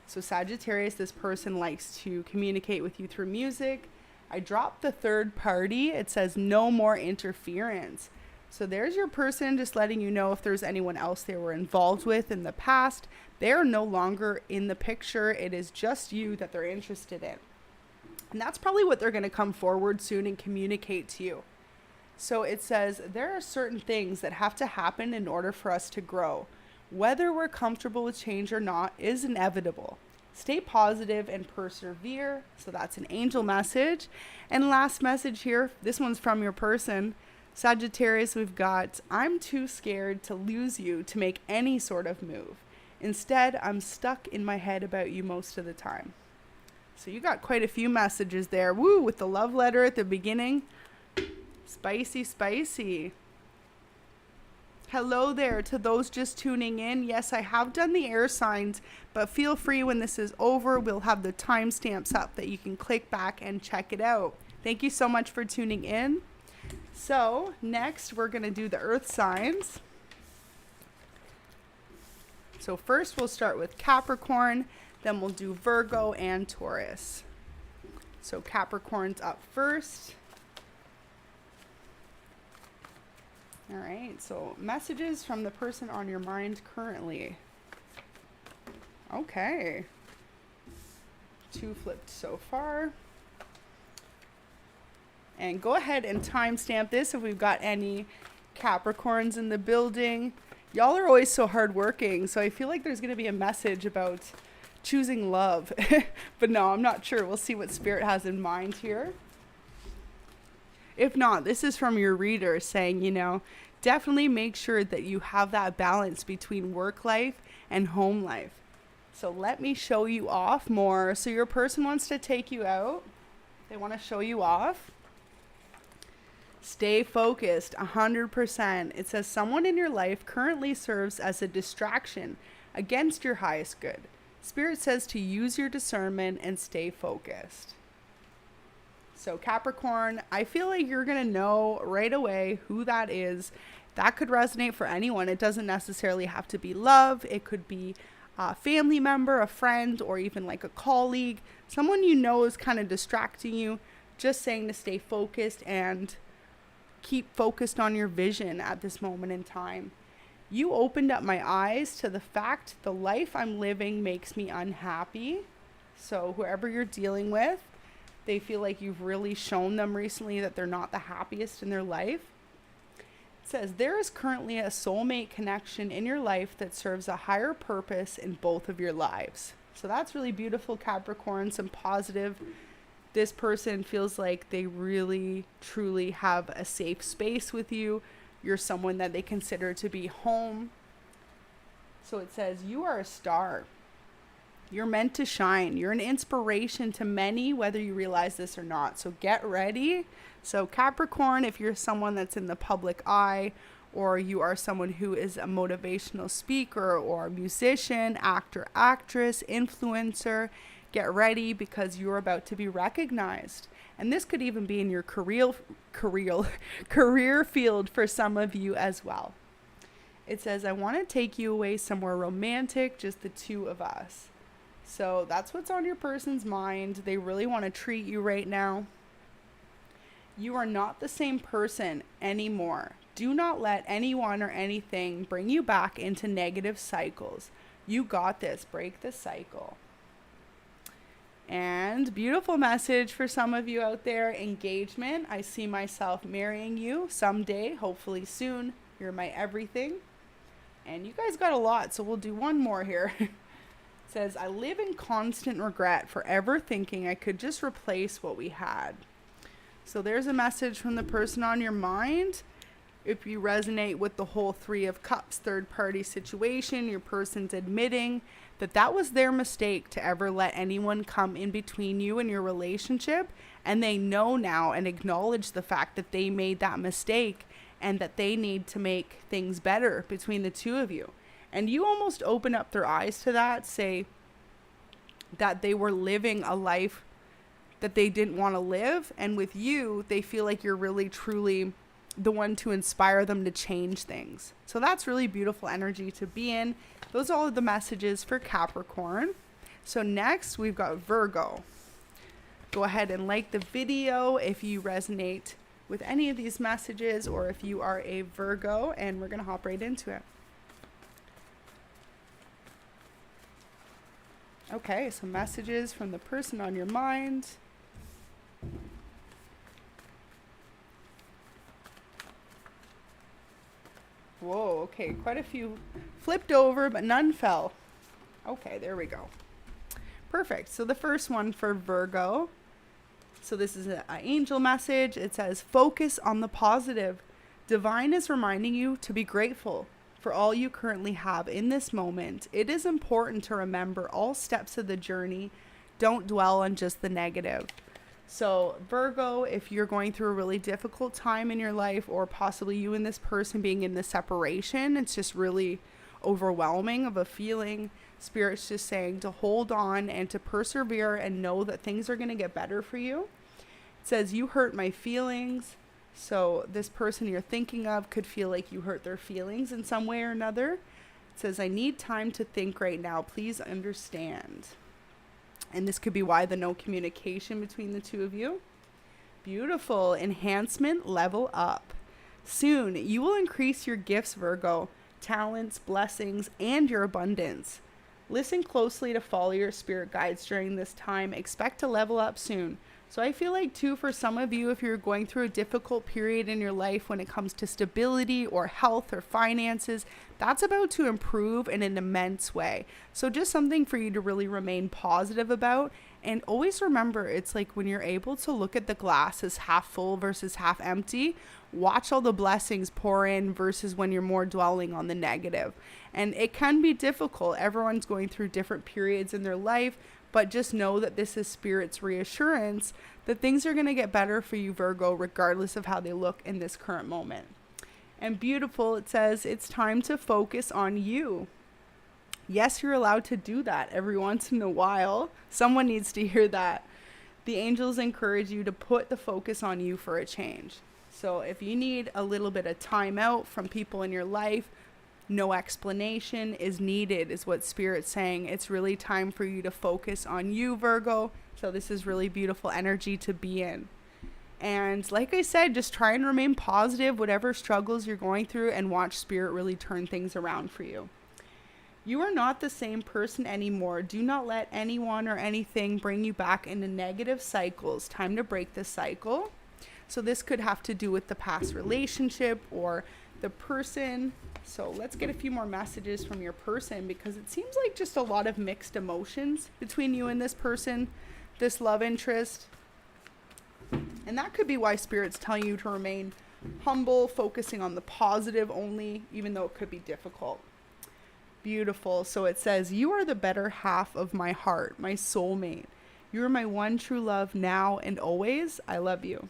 So Sagittarius, this person likes to communicate with you through music. I dropped the third party. It says no more interference. So there's your person just letting you know if there's anyone else they were involved with in the past. They're no longer in the picture. It is just you that they're interested in. And that's probably what they're going to come forward soon and communicate to you. So it says there are certain things that have to happen in order for us to grow. Whether we're comfortable with change or not is inevitable. Stay positive and persevere. So that's an angel message. And last message here, this one's from your person. Sagittarius, we've got, I'm too scared to lose you to make any sort of move. Instead, I'm stuck in my head about you most of the time. So you got quite a few messages there. Woo, with the love letter at the beginning. Spicy, spicy. Hello there to those just tuning in. Yes, I have done the air signs, but feel free when this is over. We'll have the timestamps up that you can click back and check it out. Thank you so much for tuning in. So next we're going to do the earth signs. So first we'll start with Capricorn, then we'll do Virgo and Taurus. So Capricorn's up first. All right, so messages from the person on your mind currently. Okay. 2 flipped so far. And go ahead and timestamp this if we've got any Capricorns in the building. Y'all are always so hardworking, so I feel like there's going to be a message about choosing love. But no, I'm not sure. We'll see what Spirit has in mind here. If not, this is from your reader saying, you know, definitely make sure that you have that balance between work life and home life. So let me show you off more. So your person wants to take you out. They want to show you off. Stay focused 100%. It says someone in your life currently serves as a distraction against your highest good. Spirit says to use your discernment and stay focused. So Capricorn, I feel like you're going to know right away who that is. That could resonate for anyone. It doesn't necessarily have to be love. It could be a family member, a friend, or even like a colleague. Someone you know is kind of distracting you. Just saying to stay focused and keep focused on your vision at this moment in time. You opened up my eyes to the fact the life I'm living makes me unhappy. So whoever you're dealing with, they feel like you've really shown them recently that they're not the happiest in their life. It says there is currently a soulmate connection in your life that serves a higher purpose in both of your lives. So that's really beautiful, Capricorn, some positive. This person feels like they really, truly have a safe space with you. You're someone that they consider to be home. So it says you are a star. You're meant to shine. You're an inspiration to many, whether you realize this or not. So get ready. So Capricorn, if you're someone that's in the public eye, or you are someone who is a motivational speaker or a musician, actor, actress, influencer, get ready because you're about to be recognized. And this could even be in your career field for some of you as well. It says, I want to take you away somewhere romantic, just the two of us. So that's what's on your person's mind. They really want to treat you right now. You are not the same person anymore. Do not let anyone or anything bring you back into negative cycles. You got this. Break the cycle. And beautiful message for some of you out there. Engagement. I see myself marrying you someday, hopefully soon. You're my everything. And you guys got a lot, so we'll do one more here. Says, I live in constant regret, forever thinking I could just replace what we had. So there's a message from the person on your mind. If you resonate with the whole 3 of Cups third party situation, your person's admitting that that was their mistake to ever let anyone come in between you and your relationship. And they know now and acknowledge the fact that they made that mistake and that they need to make things better between the two of you. And you almost open up their eyes to that, say that they were living a life that they didn't want to live. And with you, they feel like you're really, truly the one to inspire them to change things. So that's really beautiful energy to be in. Those are all of the messages for Capricorn. So next, we've got Virgo. Go ahead and like the video if you resonate with any of these messages or if you are a Virgo, and we're going to hop right into it. Okay, so messages from the person on your mind. Whoa, okay, quite a few flipped over, but none fell. Okay, there we go. Perfect. So the first one for Virgo. So this is an angel message. It says, focus on the positive. Divine is reminding you to be grateful. for all you currently have in this moment. It is important to remember all steps of the journey. Don't dwell on just the negative. So Virgo, if you're going through a really difficult time in your life, or possibly you and this person being in the separation, it's just really overwhelming of a feeling. Spirit's just saying to hold on and to persevere and know that things are going to get better for you. It says, you hurt my feelings. So this person you're thinking of could feel like you hurt their feelings in some way or another. It says, I need time to think right now. Please understand. And this could be why the no communication between the two of you. Beautiful. Enhancement, level up. Soon, you will increase your gifts, Virgo, talents, blessings, and your abundance. Listen closely to follow your spirit guides during this time. Expect to level up soon. So I feel like too, for some of you, if you're going through a difficult period in your life when it comes to stability or health or finances, that's about to improve in an immense way. So just something for you to really remain positive about. And always remember, it's like when you're able to look at the glass as half full versus half empty, watch all the blessings pour in versus when you're more dwelling on the negative. And it can be difficult. Everyone's going through different periods in their life. But just know that this is Spirit's reassurance that things are going to get better for you, Virgo, regardless of how they look in this current moment. And beautiful, it says, it's time to focus on you. Yes, you're allowed to do that every once in a while. Someone needs to hear that. The angels encourage you to put the focus on you for a change. So if you need a little bit of time out from people in your life, no explanation is needed, is what Spirit's saying. It's really time for you to focus on you, Virgo. So this is really beautiful energy to be in. And like I said, just try and remain positive, whatever struggles you're going through, and watch Spirit really turn things around for you. You are not the same person anymore. Do not let anyone or anything bring you back into negative cycles. Time to break this cycle. So this could have to do with the past relationship or the person. So let's get a few more messages from your person, because it seems like just a lot of mixed emotions between you and this person, this love interest. And that could be why Spirit's telling you to remain humble, focusing on the positive only, even though it could be difficult. Beautiful. So it says, you are the better half of my heart, my soulmate. You are my one true love now and always. I love you.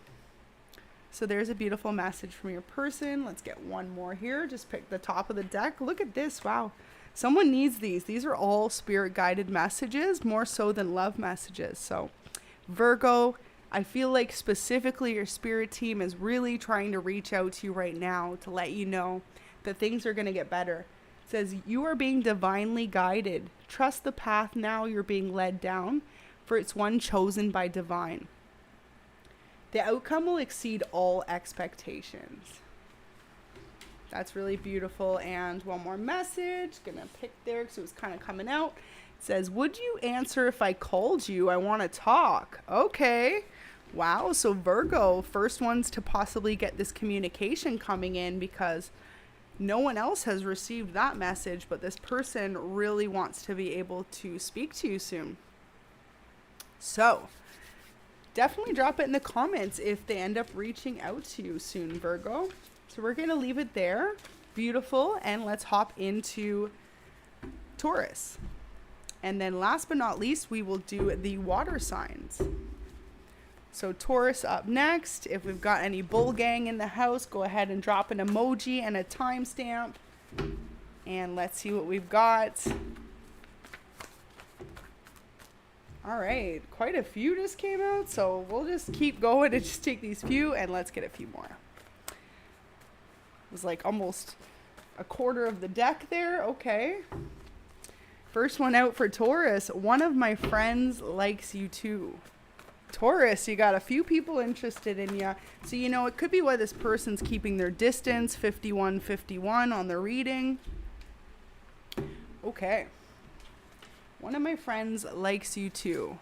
So there's a beautiful message from your person. Let's get one more here. Just pick the top of the deck. Look at this. Wow. Someone needs these. These are all spirit guided messages, more so than love messages. So Virgo, I feel like specifically your spirit team is really trying to reach out to you right now to let you know that things are going to get better. It says, you are being divinely guided. Trust the path now you're being led down, for it's one chosen by divine. The outcome will exceed all expectations. That's really beautiful. And one more message. Gonna pick there because it was kind of coming out. It says, would you answer if I called you? I want to talk. Okay. Wow. So Virgo, first ones to possibly get this communication coming in, because no one else has received that message, but this person really wants to be able to speak to you soon. So definitely drop it in the comments if they end up reaching out to you soon, Virgo. So we're going to leave it there. Beautiful. And let's hop into Taurus. And then last but not least, we will do the water signs. So Taurus up next. If we've got any bull gang in the house, go ahead and drop an emoji and a timestamp. And let's see what we've got. All right, quite a few just came out, so we'll just keep going and just take these few, and let's get a few more. It was like almost a quarter of the deck there. Okay. First one out for Taurus. One of my friends likes you too. Taurus, you got a few people interested in you. So, you know, it could be why this person's keeping their distance, 51-51 on the reading. Okay. One of my friends likes you too.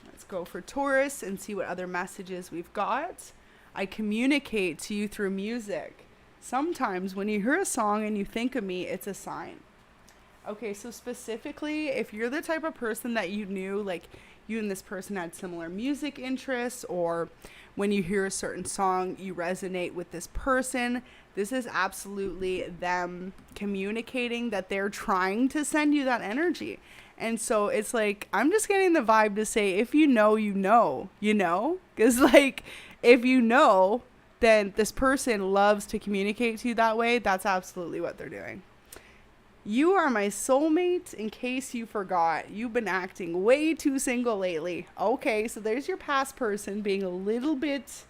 Let's go for Taurus and see what other messages we've got. I communicate to you through music. Sometimes when you hear a song and you think of me, it's a sign. Okay, so specifically, if you're the type of person that you knew, like you and this person had similar music interests, or when you hear a certain song, you resonate with this person. This is absolutely them communicating that they're trying to send you that energy. And so it's like, I'm just getting the vibe to say, if you know, you know, you know, because like, if you know, then this person loves to communicate to you that way. That's absolutely what they're doing. You are my soulmate, in case you forgot. You've been acting way too single lately. Okay, so there's your past person being a little bit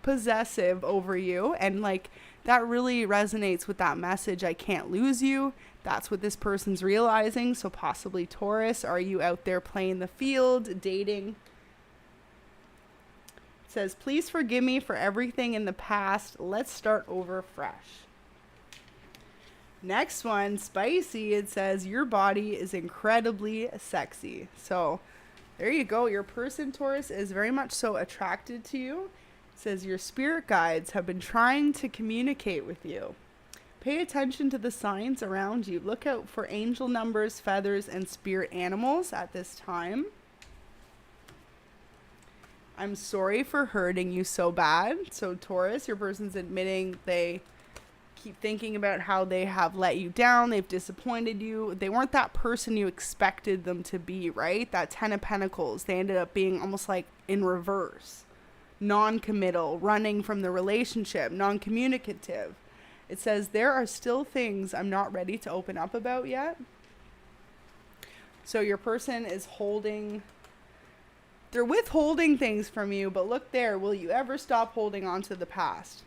possessive over you. And like, that really resonates with that message, I can't lose you. That's what this person's realizing. So possibly Taurus, are you out there playing the field, dating? It says, please forgive me for everything in the past. Let's start over fresh. Next one, spicy. It says, your body is incredibly sexy. So there you go. Your person, Taurus, is very much so attracted to you. It says, your spirit guides have been trying to communicate with you. Pay attention to the signs around you. Look out for angel numbers, feathers, and spirit animals at this time. I'm sorry for hurting you so bad. So Taurus, your person's admitting they keep thinking about how they have let you down. They've disappointed you. They weren't that person you expected them to be, right? That 10 of Pentacles. They ended up being almost like in reverse. Non-committal, running from the relationship, non-communicative. It says, there are still things I'm not ready to open up about yet. So your person is they're withholding things from you, but look there, will you ever stop holding on to the past?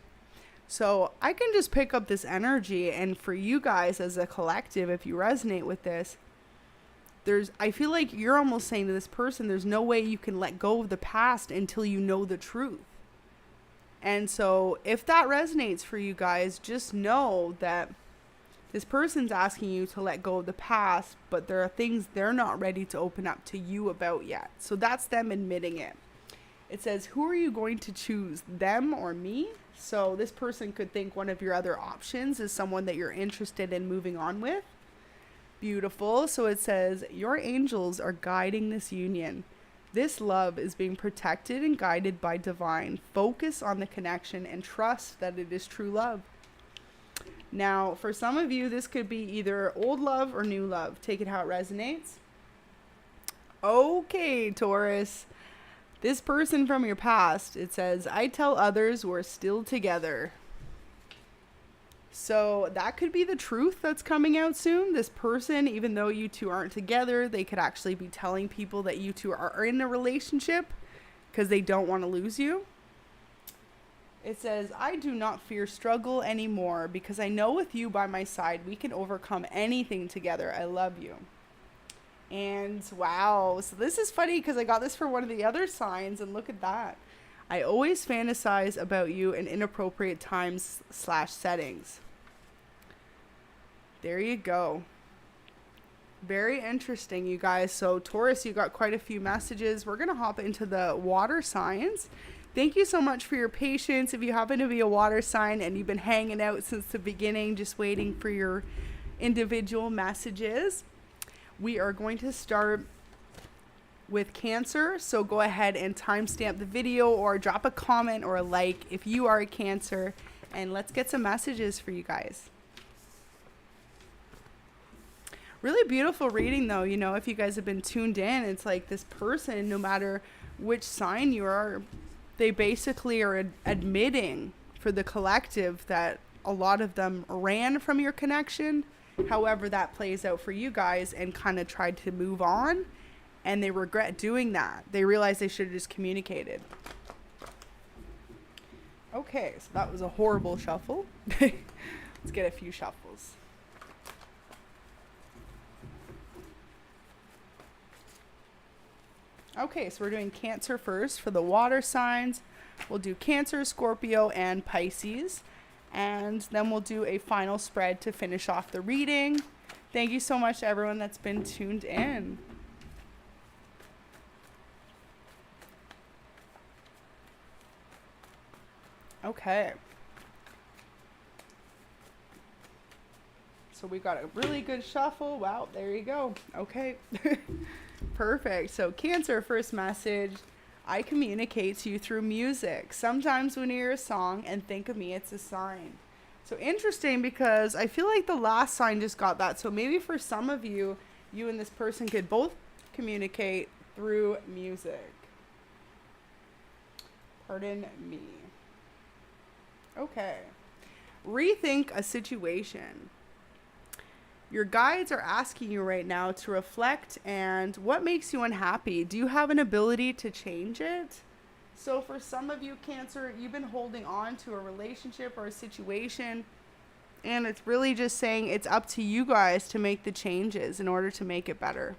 So I can just pick up this energy, and for you guys as a collective, if you resonate with this, I feel like you're almost saying to this person, there's no way you can let go of the past until you know the truth. And so if that resonates for you guys, just know that this person's asking you to let go of the past, but there are things they're not ready to open up to you about yet. So that's them admitting it. It says, who are you going to choose, them or me? So this person could think one of your other options is someone that you're interested in moving on with. Beautiful. So it says, your angels are guiding this union. This love is being protected and guided by divine. Focus on the connection and trust that it is true love. Now, for some of you, this could be either old love or new love. Take it how it resonates. Okay, Taurus. This person from your past, it says, I tell others we're still together. So that could be the truth that's coming out soon. This person, even though you two aren't together, they could actually be telling people that you two are in a relationship because they don't want to lose you. It says, I do not fear struggle anymore because I know with you by my side, we can overcome anything together. I love you. And wow, so this is funny because I got this for one of the other signs, and look at that. I always fantasize about you in inappropriate times / settings. There you go. Very interesting, you guys. So Taurus, you got quite a few messages. We're going to hop into the water signs. Thank you so much for your patience. If you happen to be a water sign and you've been hanging out since the beginning, just waiting for your individual messages, we are going to start with Cancer. So go ahead and timestamp the video or drop a comment or a like if you are a Cancer, and let's get some messages for you guys. Really beautiful reading though. You know, if you guys have been tuned in, it's like this person, no matter which sign you are, they basically are admitting for the collective that a lot of them ran from your connection. However that plays out for you guys, and kind of tried to move on, and they regret doing that. They realize they should have just communicated. Okay, so that was a horrible shuffle. Let's get a few shuffles. Okay, so we're doing Cancer first for the water signs. We'll do Cancer, Scorpio, and Pisces. And then we'll do a final spread to finish off the reading. Thank you so much to everyone that's been tuned in. Okay. So we got a really good shuffle. Wow, there you go. Okay. Perfect. So Cancer, first message. I communicate to you through music. Sometimes when you hear a song and think of me, it's a sign. So interesting, because I feel like the last sign just got that. So maybe for some of you, you and this person could both communicate through music. Pardon me. Okay. Rethink a situation. Your guides are asking you right now to reflect, and what makes you unhappy? Do you have an ability to change it? So for some of you, Cancer, you've been holding on to a relationship or a situation, and it's really just saying it's up to you guys to make the changes in order to make it better.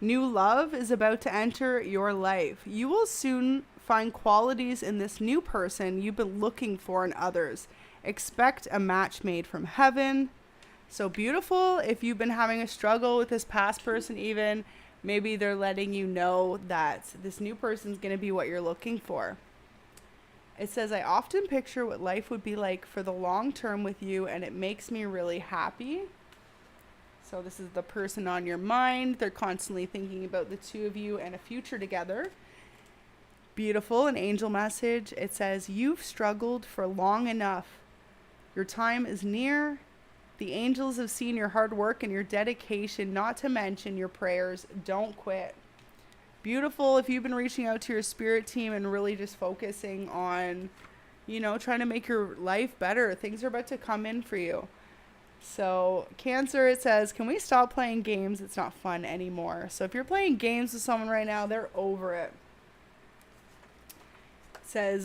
New love is about to enter your life. You will soon find qualities in this new person you've been looking for in others. Expect a match made from heaven. So beautiful. If you've been having a struggle with this past person, even maybe they're letting you know that this new person is going to be what you're looking for. It says, I often picture what life would be like for the long term with you, and it makes me really happy. So this is the person on your mind. They're constantly thinking about the two of you and a future together. Beautiful. An angel message. It says, you've struggled for long enough. Your time is near. The angels have seen your hard work and your dedication, not to mention your prayers. Don't quit. Beautiful. If you've been reaching out to your spirit team and really just focusing on, trying to make your life better, things are about to come in for you. So Cancer, it says, can we stop playing games? It's not fun anymore. So if you're playing games with someone right now, they're over it. It says,